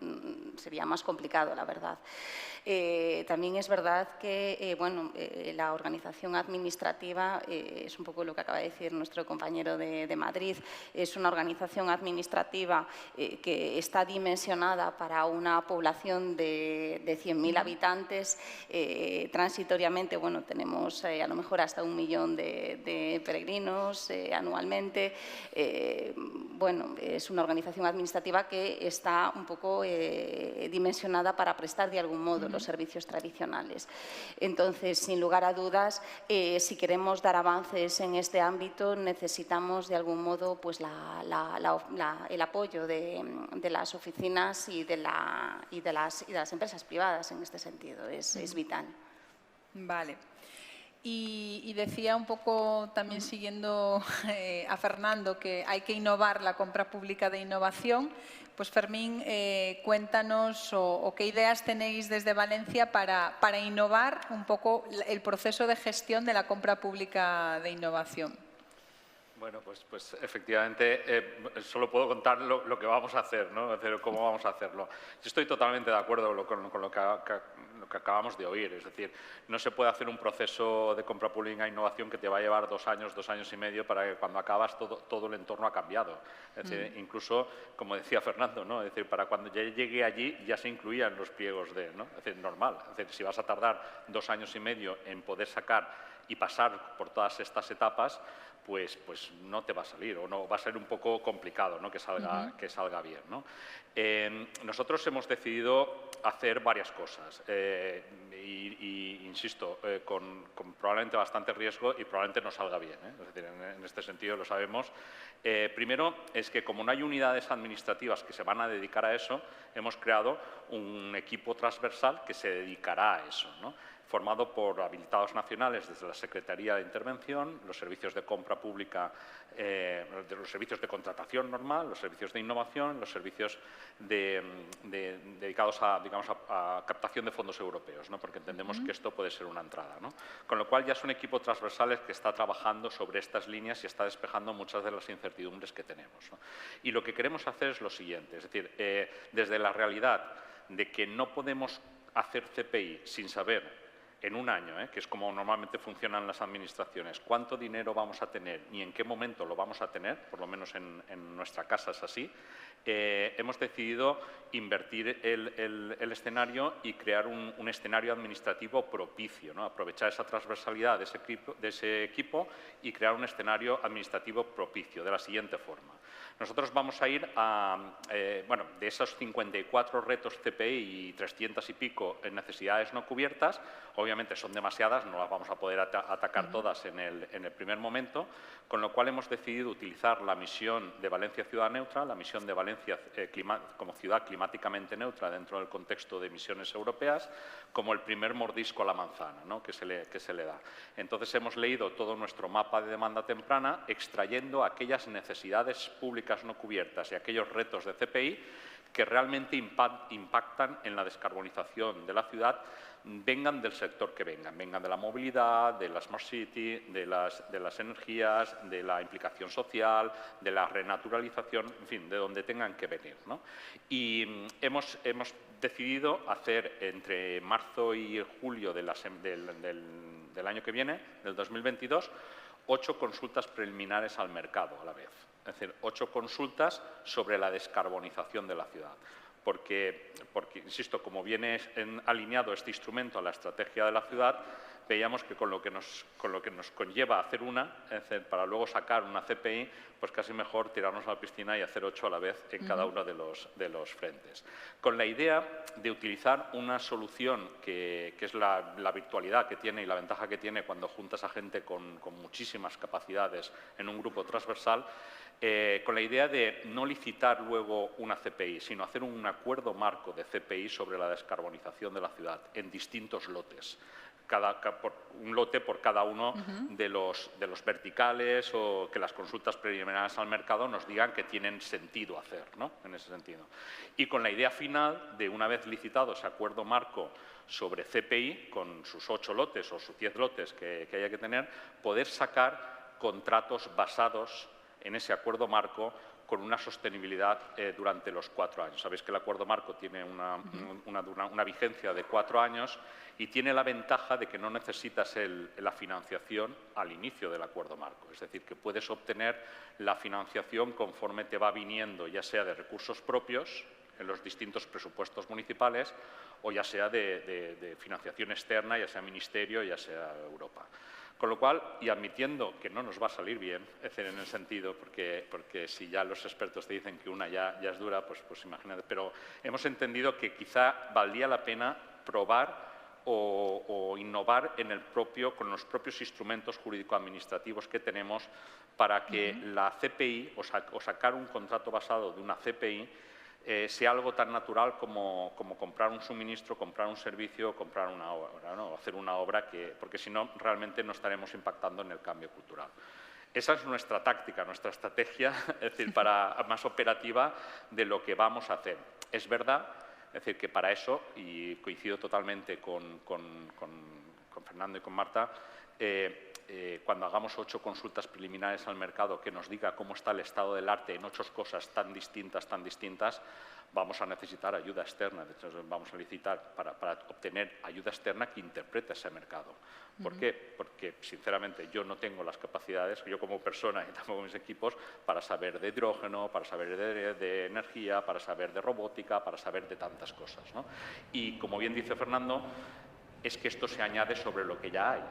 sería más complicado, la verdad. También es verdad que la organización administrativa es un poco lo que acaba de decir nuestro compañero de Madrid, es una organización administrativa que está dimensionada para una población de 100.000 habitantes. Transitoriamente, bueno, tenemos a lo mejor hasta 1 millón de peregrinos anualmente. Bueno, es una organización administrativa que está un poco dimensionada para prestar de algún modo los servicios tradicionales. Entonces, sin lugar a dudas, si queremos dar avances en este ámbito, necesitamos de algún modo pues, el apoyo de las oficinas y de las empresas privadas en este sentido. Es vital. Vale. Y decía un poco, también siguiendo a Fernando, que hay que innovar la compra pública de innovación. Pues Fermín, cuéntanos o qué ideas tenéis desde Valencia para innovar un poco el proceso de gestión de la compra pública de innovación. Bueno, pues efectivamente solo puedo contar lo que vamos a hacer, ¿no? Es decir, cómo vamos a hacerlo. Yo estoy totalmente de acuerdo con lo que acabamos de oír. Es decir, no se puede hacer un proceso de compra pública e innovación que te va a llevar 2 años, 2 años y medio para que cuando acabas todo el entorno ha cambiado. Es decir, incluso, como decía Fernando, ¿no? Es decir, para cuando ya llegue allí ya se incluían los pliegos de, ¿no? Es decir, normal. Es decir, si vas a tardar 2 años y medio en poder sacar y pasar por todas estas etapas, pues no te va a salir o no va a ser un poco complicado, ¿no? que salga bien, ¿no? Nosotros hemos decidido hacer varias cosas y insisto, con probablemente bastante riesgo y probablemente no salga bien, ¿eh? Es decir, en este sentido lo sabemos. Primero es que como no hay unidades administrativas que se van a dedicar a eso, hemos creado un equipo transversal que se dedicará a eso, ¿no? Formado por habilitados nacionales desde la Secretaría de Intervención, los servicios de compra pública, los servicios de contratación normal, los servicios de innovación, los servicios dedicados a, digamos, a captación de fondos europeos, ¿no? Porque entendemos que esto puede ser una entrada, ¿no? Con lo cual ya es un equipo transversal que está trabajando sobre estas líneas y está despejando muchas de las incertidumbres que tenemos, ¿no? Y lo que queremos hacer es lo siguiente, es decir, desde la realidad de que no podemos hacer CPI sin saber en un año, que es como normalmente funcionan las administraciones, cuánto dinero vamos a tener y en qué momento lo vamos a tener, por lo menos en nuestra casa es así, hemos decidido invertir el escenario y crear un escenario administrativo propicio, ¿no? Aprovechar esa transversalidad de ese equipo y crear un escenario administrativo propicio, de la siguiente forma. Nosotros vamos a ir bueno, de esos 54 retos CPI y 300 y pico en necesidades no cubiertas, obviamente son demasiadas, no las vamos a poder atacar todas en el primer momento, con lo cual hemos decidido utilizar la misión de Valencia Ciudad Neutra, la misión de Valencia como ciudad climáticamente neutra dentro del contexto de misiones europeas, como el primer mordisco a la manzana, ¿no? que se le da. Entonces hemos leído todo nuestro mapa de demanda temprana, extrayendo aquellas necesidades públicas no cubiertas y aquellos retos de CPI que realmente impactan en la descarbonización de la ciudad, vengan del sector que vengan de la movilidad, de la Smart City, de las energías, de la implicación social, de la renaturalización, en fin, de donde tengan que venir, ¿no? Y hemos decidido hacer entre marzo y julio del año que viene, del 2022, 8 consultas preliminares al mercado a la vez. Es decir, 8 consultas sobre la descarbonización de la ciudad. Porque, insisto, como viene alineado este instrumento a la estrategia de la ciudad, veíamos que con lo que nos conlleva hacer una, es decir, para luego sacar una CPI, pues casi mejor tirarnos a la piscina y hacer 8 a la vez en cada uno de los frentes. Con la idea de utilizar una solución que es la virtualidad que tiene y la ventaja que tiene cuando juntas a gente con muchísimas capacidades en un grupo transversal, con la idea de no licitar luego una CPI, sino hacer un acuerdo marco de CPI sobre la descarbonización de la ciudad en distintos lotes. Un lote por cada uno de los verticales o que las consultas preliminares al mercado nos digan que tienen sentido hacer, ¿no? En ese sentido. Y con la idea final de, una vez licitado ese acuerdo marco sobre CPI, con sus 8 lotes o sus 10 lotes que haya que tener, poder sacar contratos basados en ese acuerdo marco con una sostenibilidad durante los 4 años. Sabéis que el acuerdo marco tiene una vigencia de 4 años y tiene la ventaja de que no necesitas la financiación al inicio del acuerdo marco. Es decir, que puedes obtener la financiación conforme te va viniendo, ya sea de recursos propios en los distintos presupuestos municipales o ya sea de financiación externa, ya sea Ministerio, ya sea Europa. Con lo cual, y admitiendo que no nos va a salir bien, es decir, en el sentido, porque si ya los expertos te dicen que una ya es dura, pues imagínate, pero hemos entendido que quizá valdría la pena probar o innovar con los propios instrumentos jurídico-administrativos que tenemos para que la CPI, o sacar un contrato basado de una CPI, sea algo tan natural como comprar un suministro, comprar un servicio, comprar una obra, ¿no? Hacer una obra, porque si no, realmente no estaremos impactando en el cambio cultural. Esa es nuestra táctica, nuestra estrategia, es decir, más operativa de lo que vamos a hacer. Es verdad, es decir, que para eso, y coincido totalmente con Fernando y con Marta, cuando hagamos 8 consultas preliminares al mercado que nos diga cómo está el estado del arte en 8 cosas tan distintas, vamos a necesitar ayuda externa. De hecho, vamos a licitar para obtener ayuda externa que interprete ese mercado. ¿Por qué? Porque, sinceramente, yo no tengo las capacidades, yo como persona y tampoco mis equipos, para saber de hidrógeno, para saber de energía, para saber de robótica, para saber de tantas cosas, ¿no? Y, como bien dice Fernando, es que esto se añade sobre lo que ya hay.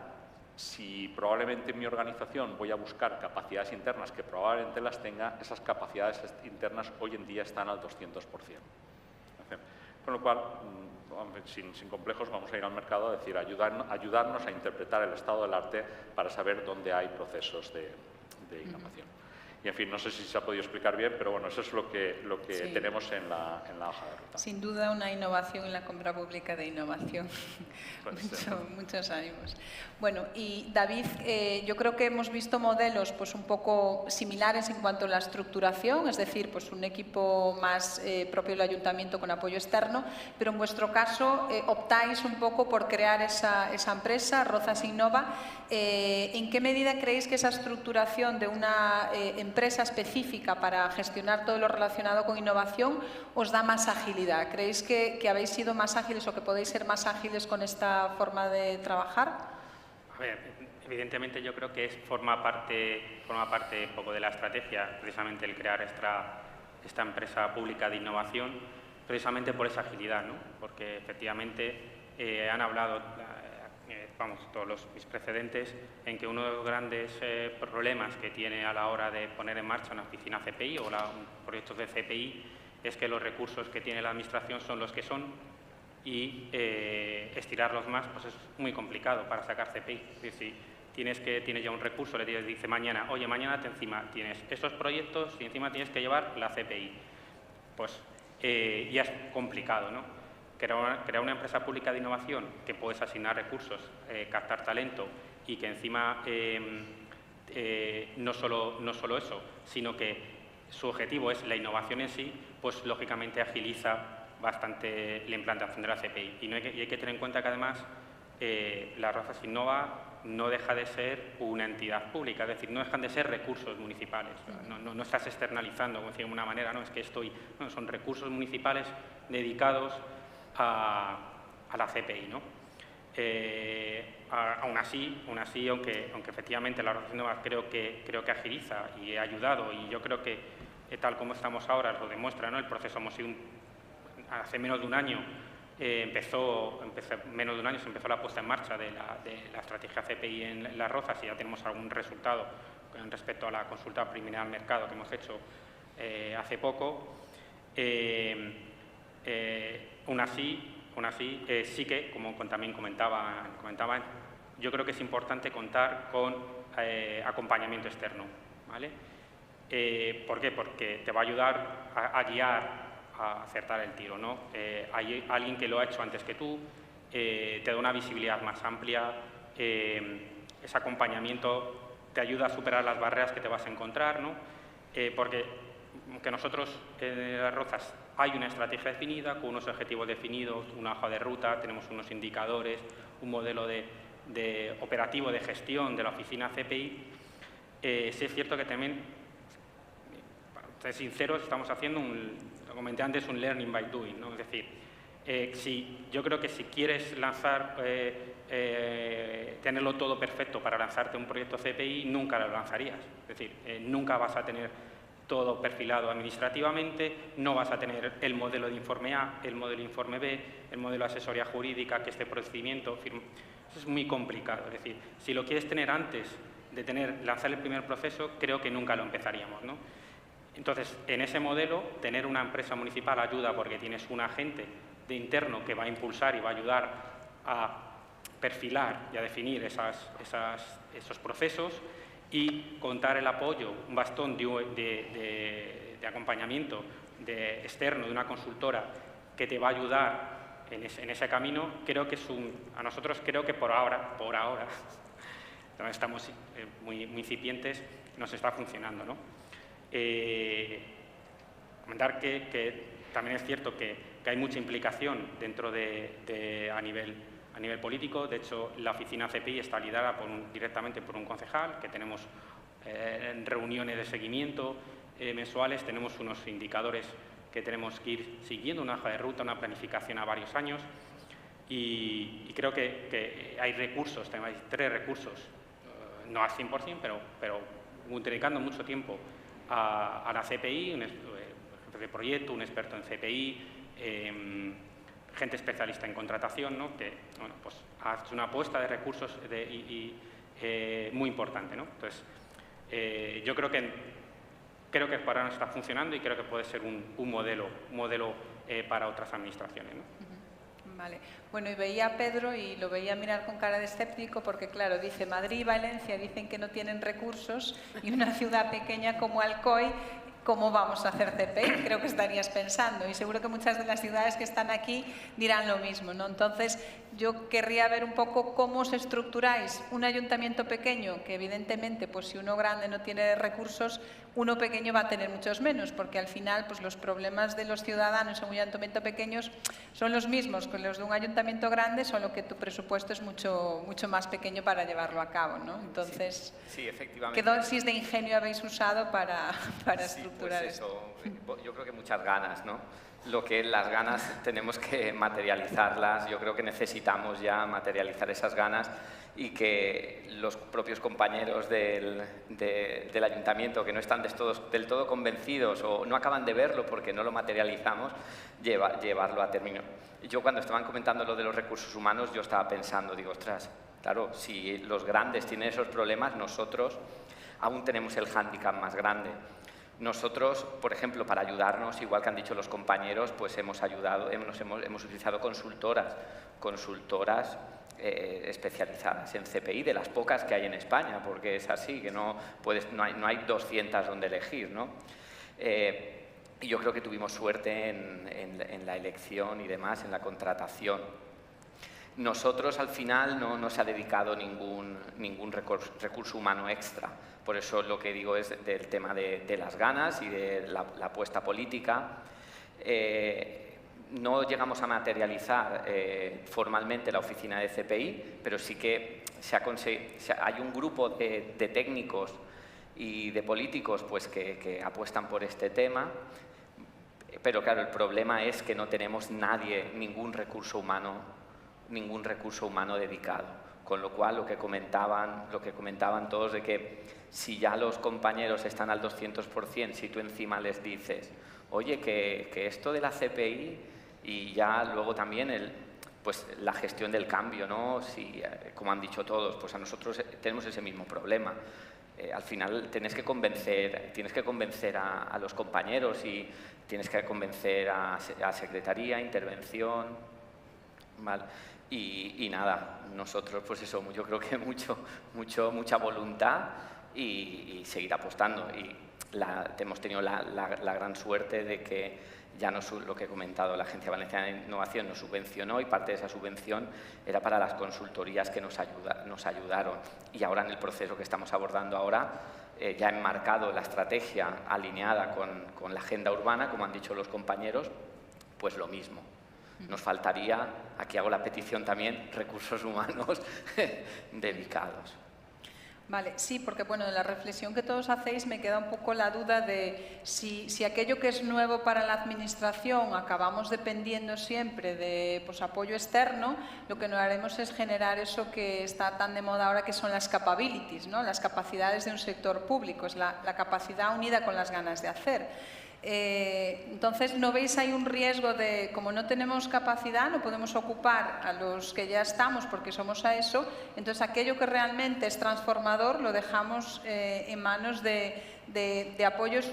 si probablemente en mi organización voy a buscar capacidades internas que probablemente las tenga, esas capacidades internas hoy en día están al 200%. Con lo cual, sin complejos, vamos a ir al mercado a decir, ayudarnos a interpretar el estado del arte para saber dónde hay procesos de innovación. Y, en fin, no sé si se ha podido explicar bien, pero bueno, eso es lo que sí, tenemos en la hoja de ruta. Sin duda, una innovación en la compra pública de innovación. Muchos ánimos. Bueno, y David, yo creo que hemos visto modelos pues un poco similares en cuanto a la estructuración, es decir, pues un equipo más propio del ayuntamiento con apoyo externo, pero en vuestro caso optáis un poco por crear esa empresa, Rozas Innova. ¿En qué medida creéis que esa estructuración de una empresa específica para gestionar todo lo relacionado con innovación os da más agilidad? ¿Creéis que habéis sido más ágiles o que podéis ser más ágiles con esta forma de trabajar? A ver, evidentemente yo creo que forma parte un poco de la estrategia, precisamente el crear esta empresa pública de innovación, precisamente por esa agilidad, ¿no? Porque efectivamente han hablado, todos mis precedentes, en que uno de los grandes problemas que tiene a la hora de poner en marcha una oficina CPI o proyectos de CPI es que los recursos que tiene la Administración son los que son y estirarlos más pues es muy complicado para sacar CPI. Es decir, si tienes ya un recurso, le dice mañana, oye, mañana encima tienes estos proyectos y encima tienes que llevar la CPI. Pues ya es complicado, ¿no? Crear una empresa pública de innovación que puedes asignar recursos, captar talento y que encima no solo eso, sino que su objetivo es la innovación en sí, pues lógicamente agiliza bastante la implantación de la CPI. Y hay que tener en cuenta que además la Rozas Innova no deja de ser una entidad pública, es decir, no dejan de ser recursos municipales. No estás externalizando, como decía de alguna manera, no es que son recursos municipales dedicados a la CPI, ¿no? Aún así, aunque efectivamente la Rozas Innova creo que agiliza y ha ayudado, y yo creo que tal como estamos ahora lo demuestra, ¿no? El proceso hace menos de un año se empezó la puesta en marcha de la estrategia CPI en Las Rozas y ya tenemos algún resultado con respecto a la consulta preliminar al mercado que hemos hecho hace poco. Aún así, sí que, como también comentaba, yo creo que es importante contar con acompañamiento externo, ¿vale? ¿Por qué? Porque te va a ayudar a guiar, a acertar el tiro, ¿no? Hay alguien que lo ha hecho antes que tú, te da una visibilidad más amplia, ese acompañamiento te ayuda a superar las barreras que te vas a encontrar, ¿no? Porque aunque nosotros en Las Rozas hay una estrategia definida, con unos objetivos definidos, una hoja de ruta, tenemos unos indicadores, un modelo de operativo de gestión de la oficina CPI, sí es cierto que también, para ser sinceros, estamos haciendo lo comenté antes, un learning by doing, ¿no? Es decir, yo creo que si quieres tenerlo todo perfecto para lanzarte un proyecto CPI, nunca lo lanzarías. Es decir, nunca vas a tener todo perfilado administrativamente, no vas a tener el modelo de informe A, el modelo de informe B, el modelo de asesoría jurídica, que este procedimiento, eso es muy complicado. Es decir, si lo quieres tener antes de lanzar el primer proceso, creo que nunca lo empezaríamos, ¿no? Entonces, en ese modelo, tener una empresa municipal ayuda porque tienes un agente de interno que va a impulsar y va a ayudar a perfilar y a definir esos procesos y contar el apoyo, un bastón de acompañamiento externo de una consultora que te va a ayudar en ese camino, creo que a nosotros creo que por ahora, estamos muy incipientes, nos está funcionando, ¿no? Comentar que también es cierto que hay mucha implicación dentro a nivel político. De hecho, la oficina CPI está liderada directamente por un concejal, que tenemos reuniones de seguimiento mensuales, tenemos unos indicadores que tenemos que ir siguiendo, una hoja de ruta, una planificación a varios años y creo que hay recursos, hay 3 recursos, no al 100%, pero dedicando mucho tiempo a la CPI, un jefe de proyecto, un experto en CPI, gente especialista en contratación, ¿no? Que bueno, pues ha hecho una apuesta de recursos muy importante, ¿no? Entonces, yo creo que para nosotros está funcionando y creo que puede ser un modelo para otras administraciones, ¿no? Vale. Bueno, y veía a Pedro y lo veía mirar con cara de escéptico porque, claro, dice Madrid y Valencia dicen que no tienen recursos y una ciudad pequeña como Alcoy, ¿cómo vamos a hacer CPI? Creo que estarías pensando y seguro que muchas de las ciudades que están aquí dirán lo mismo, ¿no? Entonces, yo querría ver un poco cómo os estructuráis un ayuntamiento pequeño, que evidentemente, pues si uno grande no tiene recursos, uno pequeño va a tener muchos menos, porque al final pues los problemas de los ciudadanos en un ayuntamiento pequeño son los mismos que los de un ayuntamiento grande, solo que tu presupuesto es mucho más pequeño para llevarlo a cabo, ¿no? Entonces, sí, efectivamente. ¿qué dosis de ingenio habéis usado para estructurar pues eso? Yo creo que muchas ganas, ¿no? Lo que las ganas tenemos que materializarlas, yo creo que necesitamos ya materializar esas ganas y que los propios compañeros del ayuntamiento que no están del todo convencidos o no acaban de verlo porque no lo materializamos, llevarlo a término. Yo cuando estaban comentando lo de los recursos humanos, yo estaba pensando, digo, ostras, claro, si los grandes tienen esos problemas, nosotros aún tenemos el hándicap más grande. Nosotros, por ejemplo, para ayudarnos, igual que han dicho los compañeros, pues hemos utilizado consultoras especializadas en CPI, de las pocas que hay en España, porque es así, que no hay 200 donde elegir, ¿no? Y yo creo que tuvimos suerte en la elección y demás, en la contratación. Nosotros, al final, no nos ha dedicado ningún recurso humano extra. Por eso lo que digo es del tema de las ganas y de la apuesta política. No llegamos a materializar formalmente la oficina de CPI, pero sí que hay un grupo de técnicos y de políticos pues, que apuestan por este tema. Pero claro, el problema es que no tenemos ningún recurso humano dedicado. Con lo cual, lo que comentaban todos de que si ya los compañeros están al 200%, si tú encima les dices, oye, que esto de la CPI y ya luego también pues la gestión del cambio, ¿no? Si, como han dicho todos, pues a nosotros tenemos ese mismo problema. Al final tienes que convencer a los compañeros y tienes que convencer a secretaría, intervención, ¿vale? Y nada, nosotros pues eso, yo creo que mucha voluntad y seguir apostando. Y hemos tenido la gran suerte de que ya lo que he comentado, la Agencia Valenciana de Innovación nos subvencionó y parte de esa subvención era para las consultorías que nos ayudaron. Y ahora en el proceso que estamos abordando ahora, ya enmarcado la estrategia alineada con la agenda urbana, como han dicho los compañeros, pues lo mismo. Nos faltaría, aquí hago la petición también, recursos humanos dedicados. Vale, sí, porque bueno, de la reflexión que todos hacéis me queda un poco la duda de si aquello que es nuevo para la administración acabamos dependiendo siempre de pues, apoyo externo, lo que no haremos es generar eso que está tan de moda ahora que son las capabilities, ¿no? Las capacidades de un sector público, es la capacidad unida con las ganas de hacer. Entonces, ¿no veis ahí un riesgo de, como no tenemos capacidad, no podemos ocupar a los que ya estamos porque somos a eso, entonces aquello que realmente es transformador lo dejamos en manos de apoyos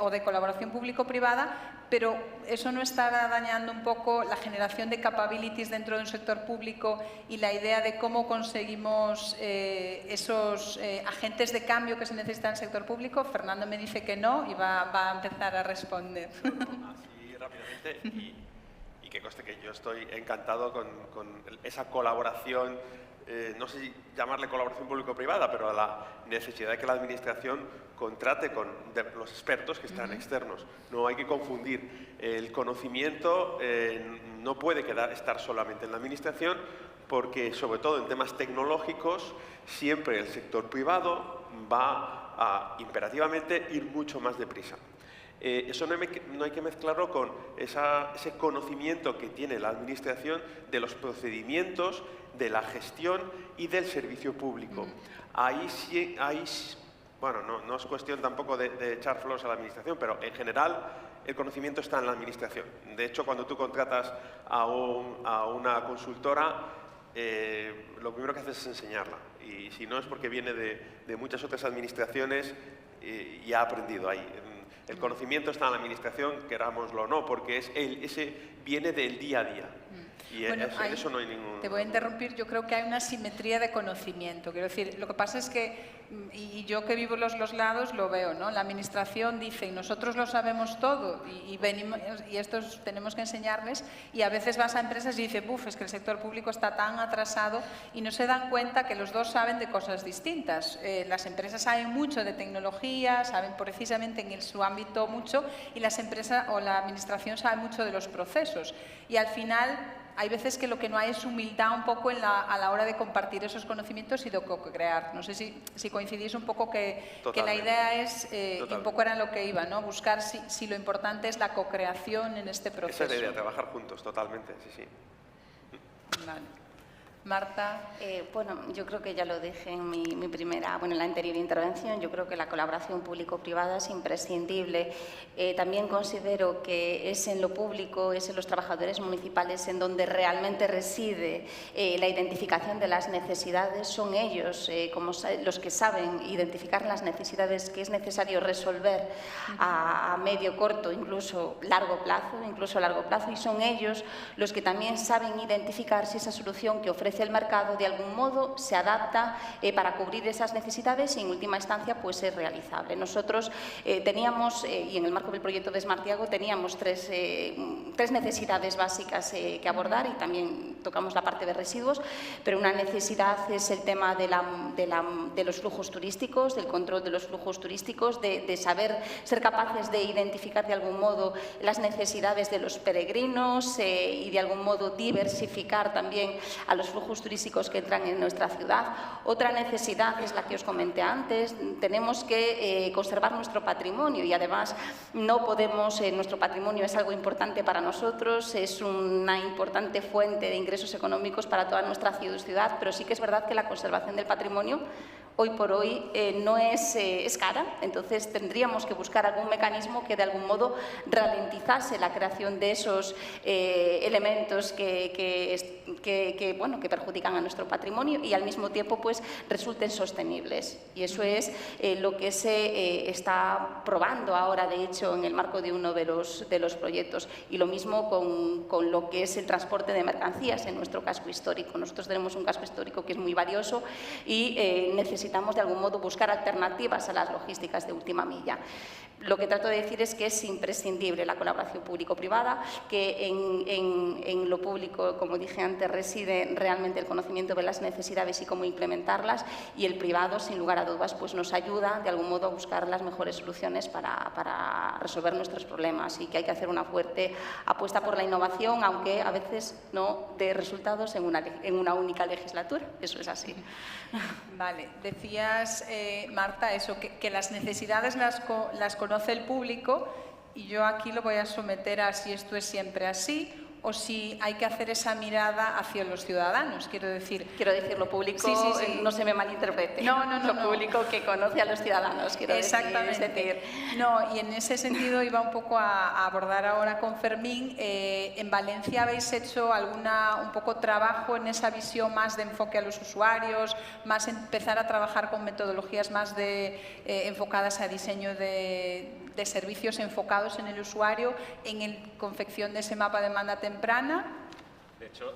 o de colaboración público-privada, pero eso no estará dañando un poco la generación de capabilities dentro de un sector público y la idea de cómo conseguimos esos agentes de cambio que se necesitan en el sector público? Fernando me dice que no y va a empezar a responder. Así rápidamente y que conste que yo estoy encantado con esa colaboración, no sé si llamarle colaboración público-privada, pero a la necesidad de que la Administración contrate con los expertos que están externos. No hay que confundir. El conocimiento no puede estar solamente en la Administración porque, sobre todo en temas tecnológicos, siempre el sector privado va a imperativamente ir mucho más deprisa. Eso no hay que mezclarlo con ese conocimiento que tiene la Administración de los procedimientos, de la gestión y del servicio público. Ahí sí, bueno, no es cuestión tampoco de echar flores a la Administración, pero en general el conocimiento está en la Administración. De hecho, cuando tú contratas a una consultora, lo primero que haces es enseñarla. Y si no es porque viene de muchas otras administraciones y ha aprendido ahí. El conocimiento está en la administración, querámoslo o no, porque ese viene del día a día. Y bueno, eso no hay ningún... Te voy a interrumpir, yo creo que hay una simetría de conocimiento. Quiero decir, lo que pasa es que, y yo que vivo los dos lados lo veo, ¿no? La administración dice, y nosotros lo sabemos todo, y venimos, y estos tenemos que enseñarles, y a veces vas a empresas y dices, buf, es que el sector público está tan atrasado, y no se dan cuenta que los dos saben de cosas distintas. Las empresas saben mucho de tecnología, saben precisamente en su ámbito mucho, y las empresas o la administración sabe mucho de los procesos. Y al final hay veces que lo que no hay es humildad un poco a la hora de compartir esos conocimientos y de co-crear. No sé si coincidís un poco que la idea es, y un poco era lo que iba, ¿no? Buscar si lo importante es la co-creación en este proceso. Esa es la idea, trabajar juntos, totalmente, sí. Vale. Marta. Bueno, yo creo que ya lo dije en en la anterior intervención. Yo creo que la colaboración público-privada es imprescindible. También considero que es en lo público, es en los trabajadores municipales en donde realmente reside la identificación de las necesidades. Son ellos como los que saben identificar las necesidades que es necesario resolver a medio, corto, incluso largo plazo, y son ellos los que también saben identificar si esa solución que ofrece el mercado de algún modo se adapta para cubrir esas necesidades y en última instancia pues es realizable. Nosotros teníamos, y en el marco del proyecto de Smartiago teníamos tres necesidades básicas que abordar y también tocamos la parte de residuos, pero una necesidad es el tema de los flujos turísticos, del control de los flujos turísticos, de saber ser capaces de identificar de algún modo las necesidades de los peregrinos y de algún modo diversificar también a los flujos turísticos que entran en nuestra ciudad. Otra necesidad es la que os comenté antes, tenemos que conservar nuestro patrimonio y además no podemos, nuestro patrimonio es algo importante para nosotros, es una importante fuente de ingresos económicos para toda nuestra ciudad, pero sí que es verdad que la conservación del patrimonio hoy por hoy no es cara, entonces tendríamos que buscar algún mecanismo que de algún modo ralentizase la creación de esos elementos que perjudican a nuestro patrimonio y al mismo tiempo pues resulten sostenibles. Y eso es lo que se está probando ahora, de hecho, en el marco de uno de los proyectos. Y lo mismo con lo que es el transporte de mercancías en nuestro casco histórico. Nosotros tenemos un casco histórico que es muy valioso y necesitamos de algún modo buscar alternativas a las logísticas de última milla. Lo que trato de decir es que es imprescindible la colaboración público-privada, que en lo público, como dije antes, reside realmente el conocimiento de las necesidades y cómo implementarlas, y el privado, sin lugar a dudas, pues nos ayuda de algún modo a buscar las mejores soluciones para resolver nuestros problemas, y que hay que hacer una fuerte apuesta por la innovación, aunque a veces no dé resultados en una única legislatura. Eso es así. Vale, decías, Marta, eso, que las necesidades las conoce el público, y yo aquí lo voy a someter a si esto es siempre así o si hay que hacer esa mirada hacia los ciudadanos, quiero decir lo público, sí. No se me malinterprete. No. Lo público que conoce a los ciudadanos, quiero exactamente. No, y en ese sentido iba un poco a abordar ahora con Fermín. En Valencia habéis hecho un poco trabajo en esa visión más de enfoque a los usuarios, más empezar a trabajar con metodologías más enfocadas a diseño de servicios enfocados en el usuario, en la confección de ese mapa de demanda temprana. De hecho,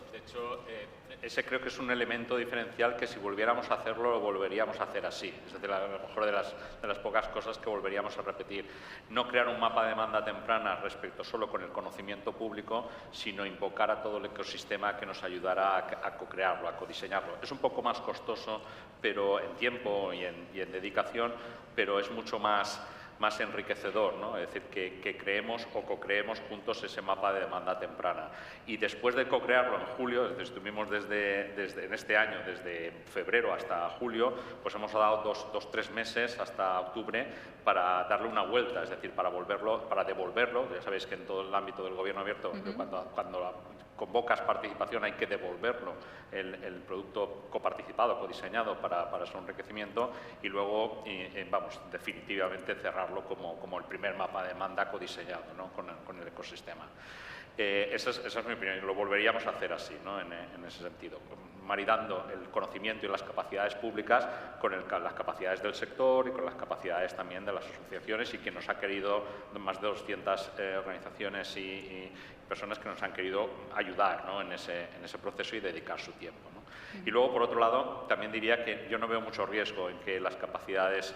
ese creo que es un elemento diferencial que si volviéramos a hacerlo, lo volveríamos a hacer así. Es decir, a lo mejor de las pocas cosas que volveríamos a repetir. No crear un mapa de demanda temprana respecto solo con el conocimiento público, sino invocar a todo el ecosistema que nos ayudará a co-crearlo, a codiseñarlo. Es un poco más costoso, pero en tiempo y en dedicación, pero es mucho más enriquecedor, ¿no? Es decir, que creemos o co-creemos juntos ese mapa de demanda temprana. Y después de co-crearlo en julio, estuvimos en este año, desde febrero hasta julio, pues hemos dado 2-3 meses hasta octubre para darle una vuelta, es decir, para devolverlo. Ya sabéis que en todo el ámbito del gobierno abierto, cuando convocas participación hay que devolverlo, el producto coparticipado, codiseñado para su enriquecimiento, y luego, definitivamente cerrarlo como el primer mapa de demanda codiseñado, ¿no? con el ecosistema. Esa es mi opinión, y lo volveríamos a hacer así, ¿no? en ese sentido. maridando el conocimiento y las capacidades públicas con las capacidades del sector y con las capacidades también de las asociaciones, y que nos ha querido más de 200 organizaciones y personas que nos han querido ayudar, ¿no?, en ese proceso y dedicar su tiempo, ¿no? Y luego, por otro lado, también diría que yo no veo mucho riesgo en que las capacidades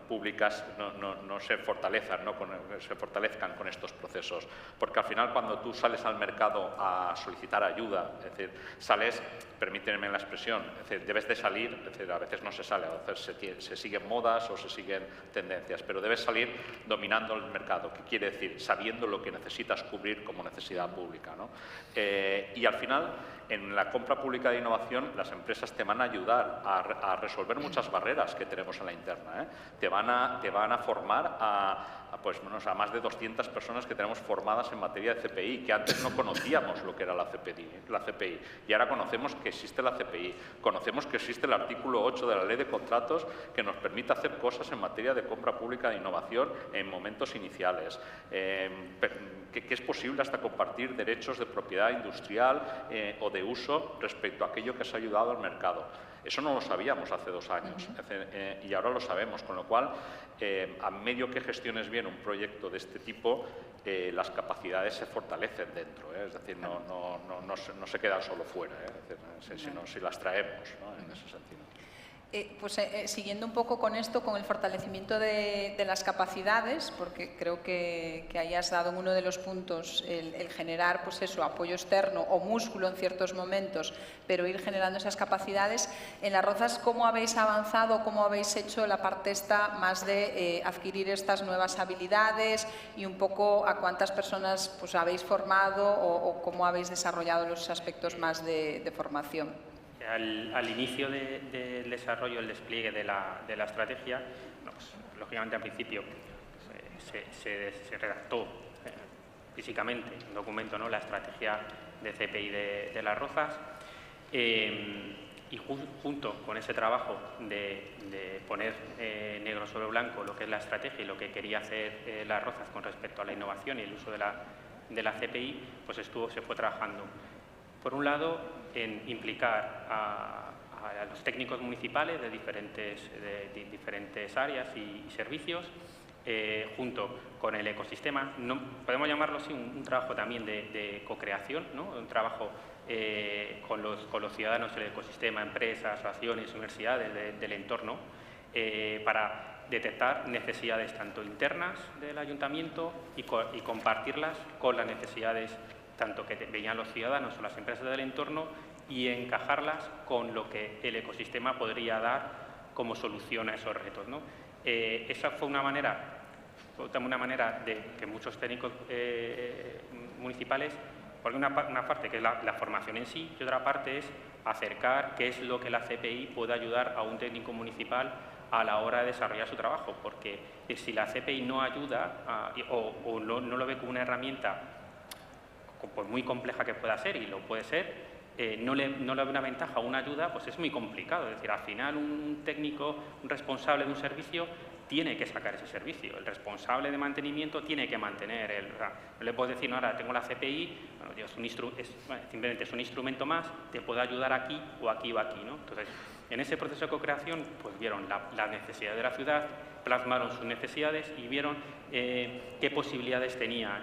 públicas no se fortalezcan, se fortalezcan con estos procesos, porque al final, cuando tú sales al mercado a solicitar ayuda, es decir, sales, permítanme la expresión, es decir, debes de salir, es decir, a veces no se sale, a veces se siguen modas o se siguen tendencias, pero debes salir dominando el mercado. ¿Qué quiere decir? Sabiendo lo que necesitas cubrir como necesidad pública, ¿no? Y al final, en la compra pública de innovación, las empresas te van a ayudar a resolver muchas barreras que tenemos en la interna, ¿eh? Te van a formar a más de 200 personas que tenemos formadas en materia de CPI, que antes no conocíamos lo que era la CPI, y ahora conocemos que existe la CPI, conocemos que existe el artículo 8 de la Ley de Contratos, que nos permite hacer cosas en materia de compra pública de innovación en momentos iniciales, que es posible hasta compartir derechos de propiedad industrial o de uso respecto a aquello que se ha ayudado al mercado. Eso no lo sabíamos hace 2 años y ahora lo sabemos, con lo cual, a medio que gestiones bien un proyecto de este tipo, las capacidades se fortalecen dentro, es decir, no se quedan solo fuera, es decir, sino si las traemos, ¿no?, en ese sentido. Siguiendo un poco con esto, con el fortalecimiento de las capacidades, porque creo que ahí has dado en uno de los puntos el generar, pues eso, apoyo externo o músculo en ciertos momentos, pero ir generando esas capacidades. En Las Rozas, ¿cómo habéis avanzado, cómo habéis hecho la parte esta más de adquirir estas nuevas habilidades, y un poco a cuántas personas pues habéis formado o cómo habéis desarrollado los aspectos más de formación? Al inicio del desarrollo, el despliegue de la estrategia, pues, lógicamente al principio se redactó físicamente un documento, ¿no?, la estrategia de CPI de Las Rozas, y junto con ese trabajo de poner negro sobre blanco lo que es la estrategia y lo que quería hacer Las Rozas con respecto a la innovación y el uso de la CPI, pues se fue trabajando. Por un lado, en implicar a los técnicos municipales de diferentes áreas y servicios, junto con el ecosistema. Podemos llamarlo así, un trabajo también de co-creación, ¿no?, un trabajo con los ciudadanos del ecosistema, empresas, asociaciones, universidades del entorno, para detectar necesidades tanto internas del ayuntamiento y compartirlas con las necesidades tanto que veían los ciudadanos o las empresas del entorno, y encajarlas con lo que el ecosistema podría dar como solución a esos retos, ¿no? Esa fue una manera de que muchos técnicos municipales, porque una parte que es la formación en sí, y otra parte es acercar qué es lo que la CPI puede ayudar a un técnico municipal a la hora de desarrollar su trabajo, porque si la CPI no ayuda o no lo ve como una herramienta, por muy compleja que pueda ser, y lo puede ser, no le ve una ventaja o una ayuda, pues es muy complicado. Es decir, al final un técnico, un responsable de un servicio, tiene que sacar ese servicio. El responsable de mantenimiento tiene que mantener. No le puedes decir, no, ahora tengo la CPI, bueno, simplemente es un instrumento más, te puede ayudar aquí o aquí o aquí, ¿no? Entonces, en ese proceso de co-creación, pues vieron las necesidades de la ciudad, plasmaron sus necesidades y vieron qué posibilidades tenía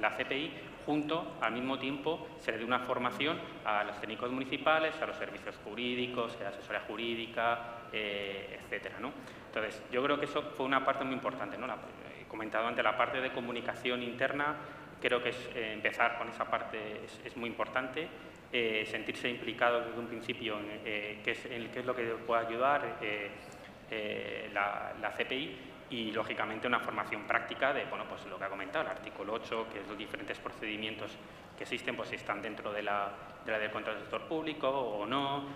la CPI. Junto, al mismo tiempo, se le dio una formación a los técnicos municipales, a los servicios jurídicos, a la asesoría jurídica, etcétera, ¿no? Entonces, yo creo que eso fue una parte muy importante, ¿no? He comentado antes, la parte de comunicación interna, creo que empezar con esa parte es muy importante, sentirse implicado desde un principio en qué es lo que puede ayudar la CPI, y, lógicamente, una formación práctica de, bueno, pues lo que ha comentado, el artículo 8, que es los diferentes procedimientos que existen, pues si están dentro de la ley de contratos del sector público o no,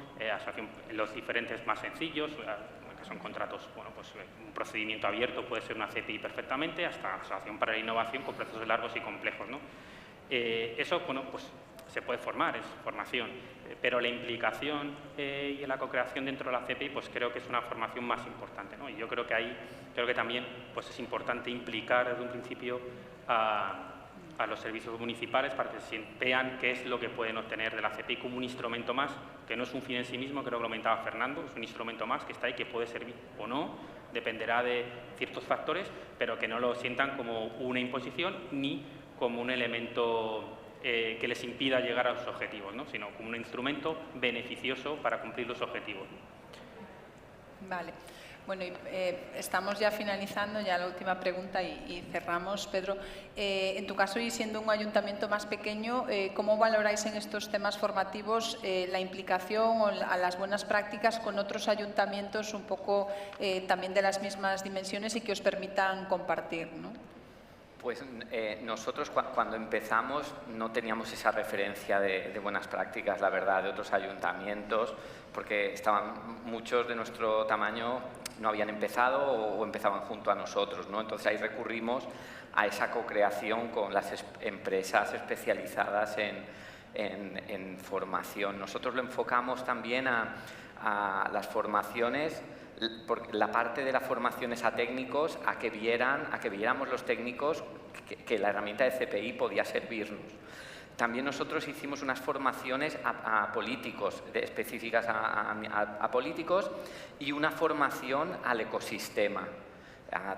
los diferentes más sencillos, que son contratos, bueno, pues un procedimiento abierto puede ser una CPI perfectamente, hasta asociación para la innovación con procesos largos y complejos, ¿no? Eso, bueno, pues se puede formar, es formación, pero la implicación y la co-creación dentro de la CPI, pues creo que es una formación más importante, ¿no? Y yo creo que ahí, también pues es importante implicar desde un principio a a los servicios municipales para que vean qué es lo que pueden obtener de la CPI como un instrumento más, que no es un fin en sí mismo, creo que lo comentaba Fernando, es un instrumento más que está ahí, que puede servir o no, dependerá de ciertos factores, pero que no lo sientan como una imposición ni como un elemento que les impida llegar a los objetivos, ¿no? Sino como un instrumento beneficioso para cumplir los objetivos. Vale. Bueno, estamos ya finalizando, ya la última pregunta y cerramos. Pedro, en tu caso, y siendo un ayuntamiento más pequeño, ¿cómo valoráis en estos temas formativos la implicación o a las buenas prácticas con otros ayuntamientos un poco también de las mismas dimensiones y que os permitan compartir, ¿no? Pues nosotros cuando empezamos no teníamos esa referencia de buenas prácticas, la verdad, de otros ayuntamientos, porque estaban muchos de nuestro tamaño no habían empezado o empezaban junto a nosotros, ¿no? Entonces ahí recurrimos a esa co-creación con las empresas especializadas en formación. Nosotros lo enfocamos también a las formaciones, la parte de la formación es a técnicos, a que viéramos los técnicos que la herramienta de CPI podía servirnos. También nosotros hicimos unas formaciones a políticos, específicas a políticos, y una formación al ecosistema,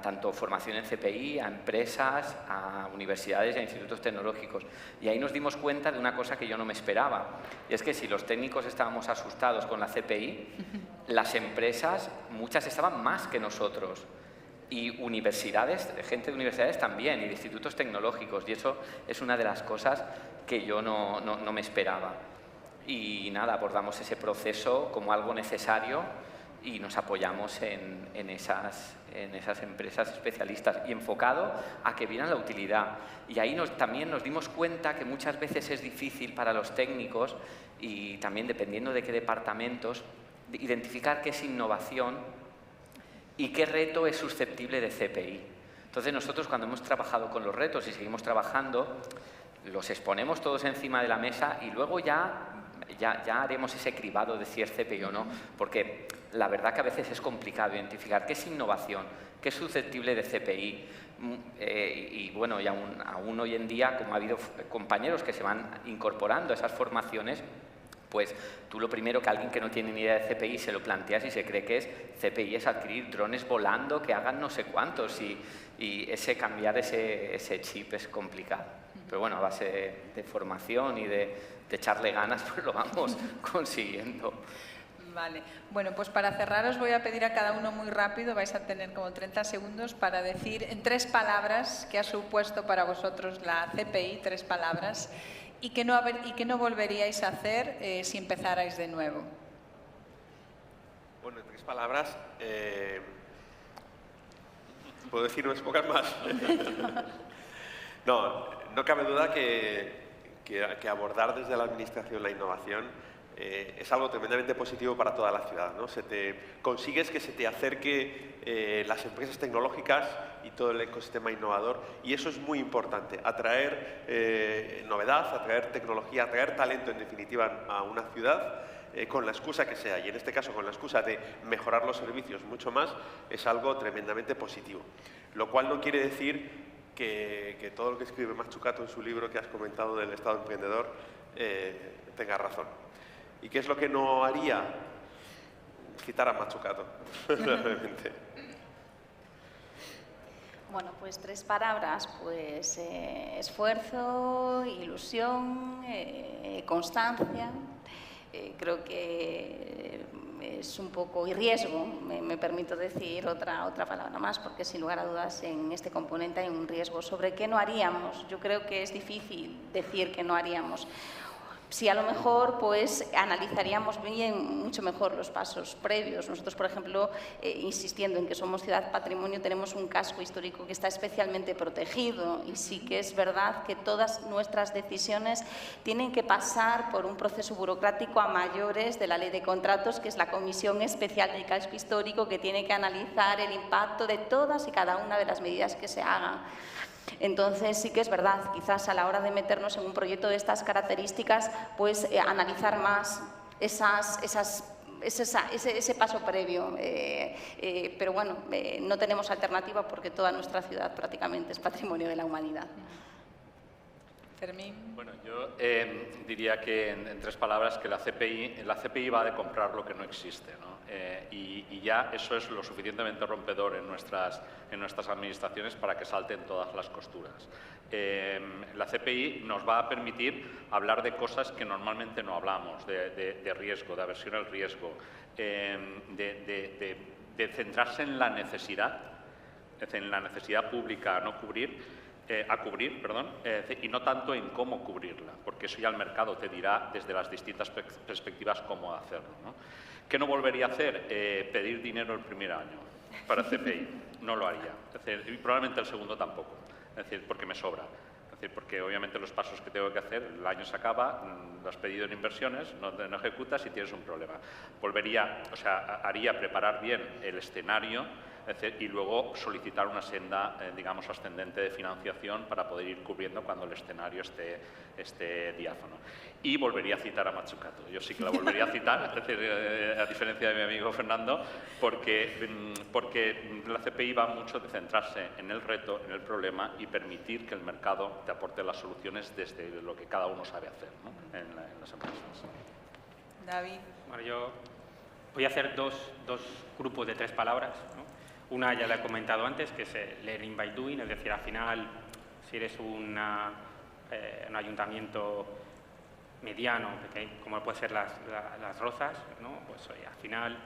tanto formación en CPI, a empresas, a universidades y a institutos tecnológicos. Y ahí nos dimos cuenta de una cosa que yo no me esperaba, y es que si los técnicos estábamos asustados con la CPI, las empresas, muchas estaban más que nosotros. Y universidades, gente de universidades también, y de institutos tecnológicos, y eso es una de las cosas que yo no me esperaba. Y nada, abordamos ese proceso como algo necesario y nos apoyamos en esas empresas especialistas y enfocado a que vieran la utilidad. Y ahí también nos dimos cuenta que muchas veces es difícil para los técnicos, y también dependiendo de qué departamentos, identificar qué es innovación y qué reto es susceptible de CPI. Entonces nosotros, cuando hemos trabajado con los retos y seguimos trabajando, los exponemos todos encima de la mesa y luego ya haremos ese cribado de si es CPI o no, porque la verdad que a veces es complicado identificar qué es innovación, qué es susceptible de CPI. Y bueno, y aún hoy en día, como ha habido compañeros que se van incorporando a esas formaciones, pues tú lo primero que alguien que no tiene ni idea de CPI se lo planteas y se cree que es CPI es adquirir drones volando que hagan no sé cuántos, y cambiar ese chip es complicado. Pero bueno, a base de formación y de echarle ganas, pues lo vamos consiguiendo. Vale. Bueno, pues para cerrar os voy a pedir a cada uno muy rápido, vais a tener como 30 segundos para decir en 3 palabras qué ha supuesto para vosotros la CPI, 3 palabras, y que no volveríais a hacer si empezarais de nuevo. Bueno, en 3 palabras, ¿puedo decir unas pocas más? No cabe duda que abordar desde la Administración la innovación es algo tremendamente positivo para toda la ciudad, ¿no? Consigues que se te acerque las empresas tecnológicas y todo el ecosistema innovador, y eso es muy importante, atraer novedad, atraer tecnología, atraer talento en definitiva a una ciudad, con la excusa que sea, y en este caso con la excusa de mejorar los servicios mucho más, es algo tremendamente positivo. Lo cual no quiere decir que todo lo que escribe Mazzucato en su libro que has comentado del Estado emprendedor tenga razón. ¿Y qué es lo que no haría? Citar a Mazzucato, realmente. Bueno, pues 3 palabras, pues esfuerzo, ilusión, constancia. Creo que es un poco, y riesgo, me permito decir otra palabra más, porque sin lugar a dudas en este componente hay un riesgo. ¿Sobre qué no haríamos? Yo creo que es difícil decir que no haríamos. Sí, a lo mejor pues analizaríamos bien, mucho mejor los pasos previos. Nosotros, por ejemplo, insistiendo en que somos ciudad patrimonio, tenemos un casco histórico que está especialmente protegido, y sí que es verdad que todas nuestras decisiones tienen que pasar por un proceso burocrático a mayores de la Ley de Contratos, que es la Comisión Especial del Casco Histórico, que tiene que analizar el impacto de todas y cada una de las medidas que se hagan. Entonces sí que es verdad, quizás a la hora de meternos en un proyecto de estas características, pues analizar más ese paso previo, pero bueno, no tenemos alternativa porque toda nuestra ciudad prácticamente es patrimonio de la humanidad. Fermín. Bueno, yo diría que en 3 palabras que la CPI va de comprar lo que no existe, ¿no? Y ya eso es lo suficientemente rompedor en nuestras administraciones para que salten todas las costuras. La CPI nos va a permitir hablar de cosas que normalmente no hablamos, de riesgo, de aversión al riesgo, de centrarse en la necesidad, pública a cubrir, y no tanto en cómo cubrirla, porque eso ya el mercado te dirá desde las distintas perspectivas cómo hacerlo, ¿no? ¿Qué no volvería a hacer? Pedir dinero el primer año para CPI. No lo haría. Y probablemente el segundo tampoco, porque me sobra. Porque obviamente los pasos que tengo que hacer, el año se acaba, lo has pedido en inversiones, no ejecutas y tienes un problema. Haría preparar bien el escenario y luego solicitar una senda, digamos, ascendente de financiación para poder ir cubriendo cuando el escenario esté diáfano. Y volvería a citar a Mazzucato. Yo sí que la volvería a citar, a diferencia de mi amigo Fernando, porque la CPI va mucho de centrarse en el reto, en el problema y permitir que el mercado te aporte las soluciones desde lo que cada uno sabe hacer, ¿no? en las empresas. David. Bueno, yo voy a hacer dos grupos de 3 palabras, ¿no? Una ya la he comentado antes, que es learning by doing, es decir, al final, si eres un ayuntamiento mediano, como puede ser las Rozas, ¿no? Pues oye, al final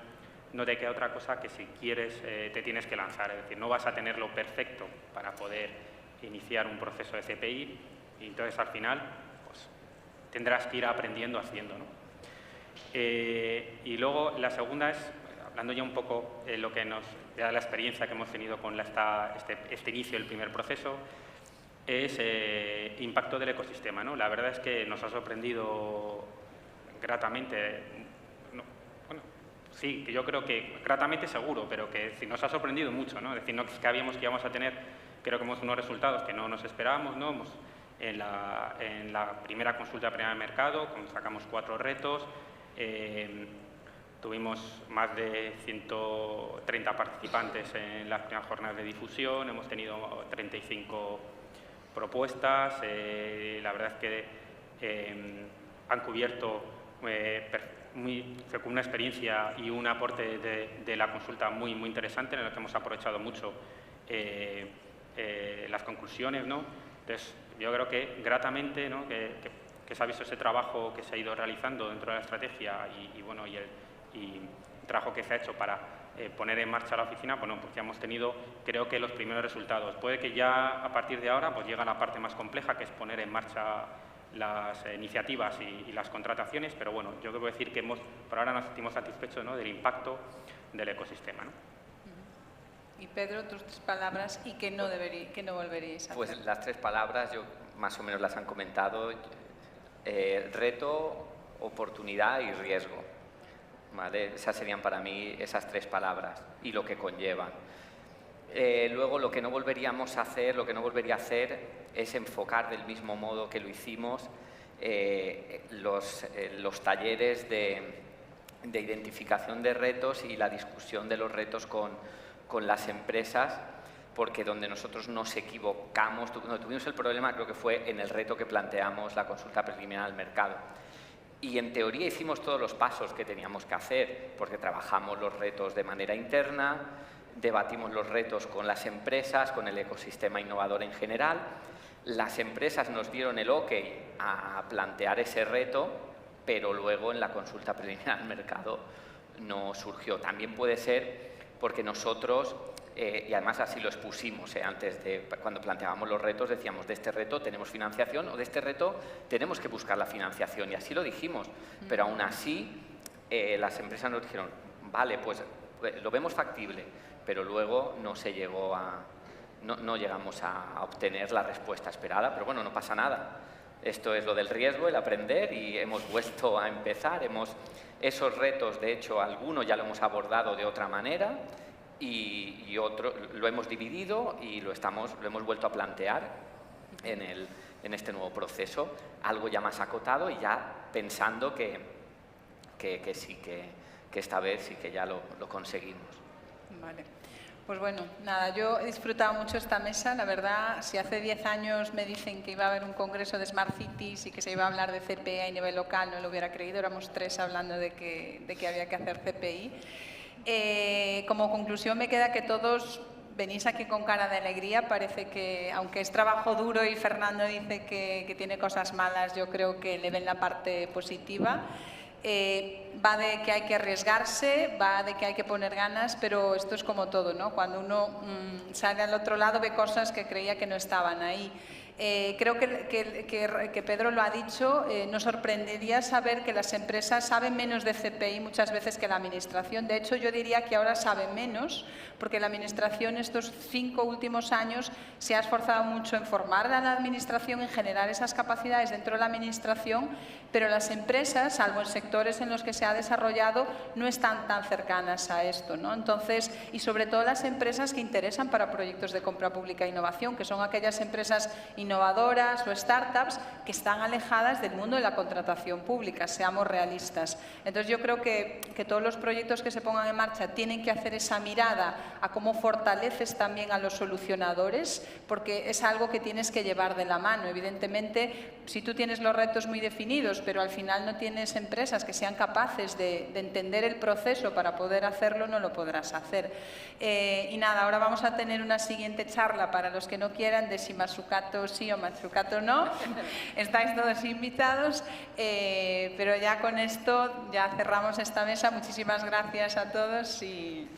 no te queda otra cosa que si quieres te tienes que lanzar, es decir, no vas a tenerlo perfecto para poder iniciar un proceso de CPI y entonces al final pues, tendrás que ir aprendiendo haciendo, ¿no? Y luego la segunda es, hablando ya un poco de lo que nos da la experiencia que hemos tenido con este inicio del primer proceso, es impacto del ecosistema, ¿no? La verdad es que nos ha sorprendido gratamente, sí, que yo creo que gratamente seguro, pero que sí, nos ha sorprendido mucho, ¿no? Es decir, no que sabíamos que íbamos a tener, creo que hemos unos resultados que no nos esperábamos, ¿no? En la primera consulta de mercado, sacamos 4 retos, tuvimos más de 130 participantes en las primeras jornadas de difusión, hemos tenido 35 propuestas, la verdad es que han cubierto con una experiencia y un aporte de la consulta muy interesante, en el que hemos aprovechado mucho las conclusiones, ¿no? Entonces, yo creo que gratamente, ¿no? que se ha visto ese trabajo que se ha ido realizando dentro de la estrategia y el trabajo que se ha hecho para poner en marcha la oficina, bueno, pues ya hemos tenido, creo que los primeros resultados. Puede que ya a partir de ahora pues llega la parte más compleja, que es poner en marcha las iniciativas y las contrataciones, pero bueno, yo debo decir que por ahora nos sentimos satisfechos, ¿no? Del impacto del ecosistema, ¿no? Y Pedro, tus 3 palabras y que no volveríais a hacer. Pues las 3 palabras, yo más o menos las han comentado. Reto, oportunidad y riesgo. ¿Vale? Esas serían para mí esas 3 palabras y lo que conllevan. Luego, lo que no volveríamos a hacer, es enfocar del mismo modo que lo hicimos los talleres de identificación de retos y la discusión de los retos con las empresas, porque donde nosotros nos equivocamos, donde tuvimos el problema, creo que fue en el reto que planteamos la consulta preliminar al mercado. Y en teoría hicimos todos los pasos que teníamos que hacer, porque trabajamos los retos de manera interna, debatimos los retos con las empresas, con el ecosistema innovador en general. Las empresas nos dieron el ok a plantear ese reto, pero luego en la consulta preliminar al mercado no surgió. También puede ser porque nosotros, y además así lo expusimos, antes cuando planteábamos los retos, decíamos, de este reto tenemos financiación o de este reto tenemos que buscar la financiación, y así lo dijimos, pero aún así las empresas nos dijeron, vale, pues lo vemos factible, pero luego no llegamos a obtener la respuesta esperada, pero bueno, no pasa nada. Esto es lo del riesgo, el aprender, y hemos vuelto a empezar. Esos retos, de hecho, algunos ya lo hemos abordado de otra manera y otro lo hemos dividido y lo hemos vuelto a plantear en este nuevo proceso, algo ya más acotado y ya pensando que sí, que esta vez sí que ya lo conseguimos. Vale. Pues bueno, nada, yo he disfrutado mucho esta mesa, la verdad. Si hace 10 años me dicen que iba a haber un congreso de Smart Cities y que se iba a hablar de CPI a nivel local, no lo hubiera creído. Éramos 3 hablando de que había que hacer CPI. Como conclusión me queda que todos venís aquí con cara de alegría. Parece que, aunque es trabajo duro y Fernando dice que tiene cosas malas, yo creo que le ven la parte positiva. Va de que hay que arriesgarse, va de que hay que poner ganas, pero esto es como todo, ¿no? Cuando uno sale al otro lado ve cosas que creía que no estaban ahí. Creo que Pedro lo ha dicho, nos sorprendería saber que las empresas saben menos de CPI muchas veces que la Administración. De hecho, yo diría que ahora saben menos, porque la Administración estos 5 últimos años se ha esforzado mucho en formar a la Administración, en generar esas capacidades dentro de la Administración, pero las empresas, salvo en sectores en los que se ha desarrollado, no están tan cercanas a esto, ¿no? Entonces, y sobre todo las empresas que interesan para proyectos de compra pública e innovación, que son aquellas empresas innovadoras o startups que están alejadas del mundo de la contratación pública, seamos realistas. Entonces, yo creo que todos los proyectos que se pongan en marcha tienen que hacer esa mirada a cómo fortaleces también a los solucionadores, porque es algo que tienes que llevar de la mano. Evidentemente, si tú tienes los retos muy definidos, pero al final no tienes empresas que sean capaces de entender el proceso para poder hacerlo, no lo podrás hacer. Y nada, ahora vamos a tener una siguiente charla para los que no quieran, de si Matsukato sí o Matsukato no. Estáis todos invitados, pero ya con esto ya cerramos esta mesa. Muchísimas gracias a todos y...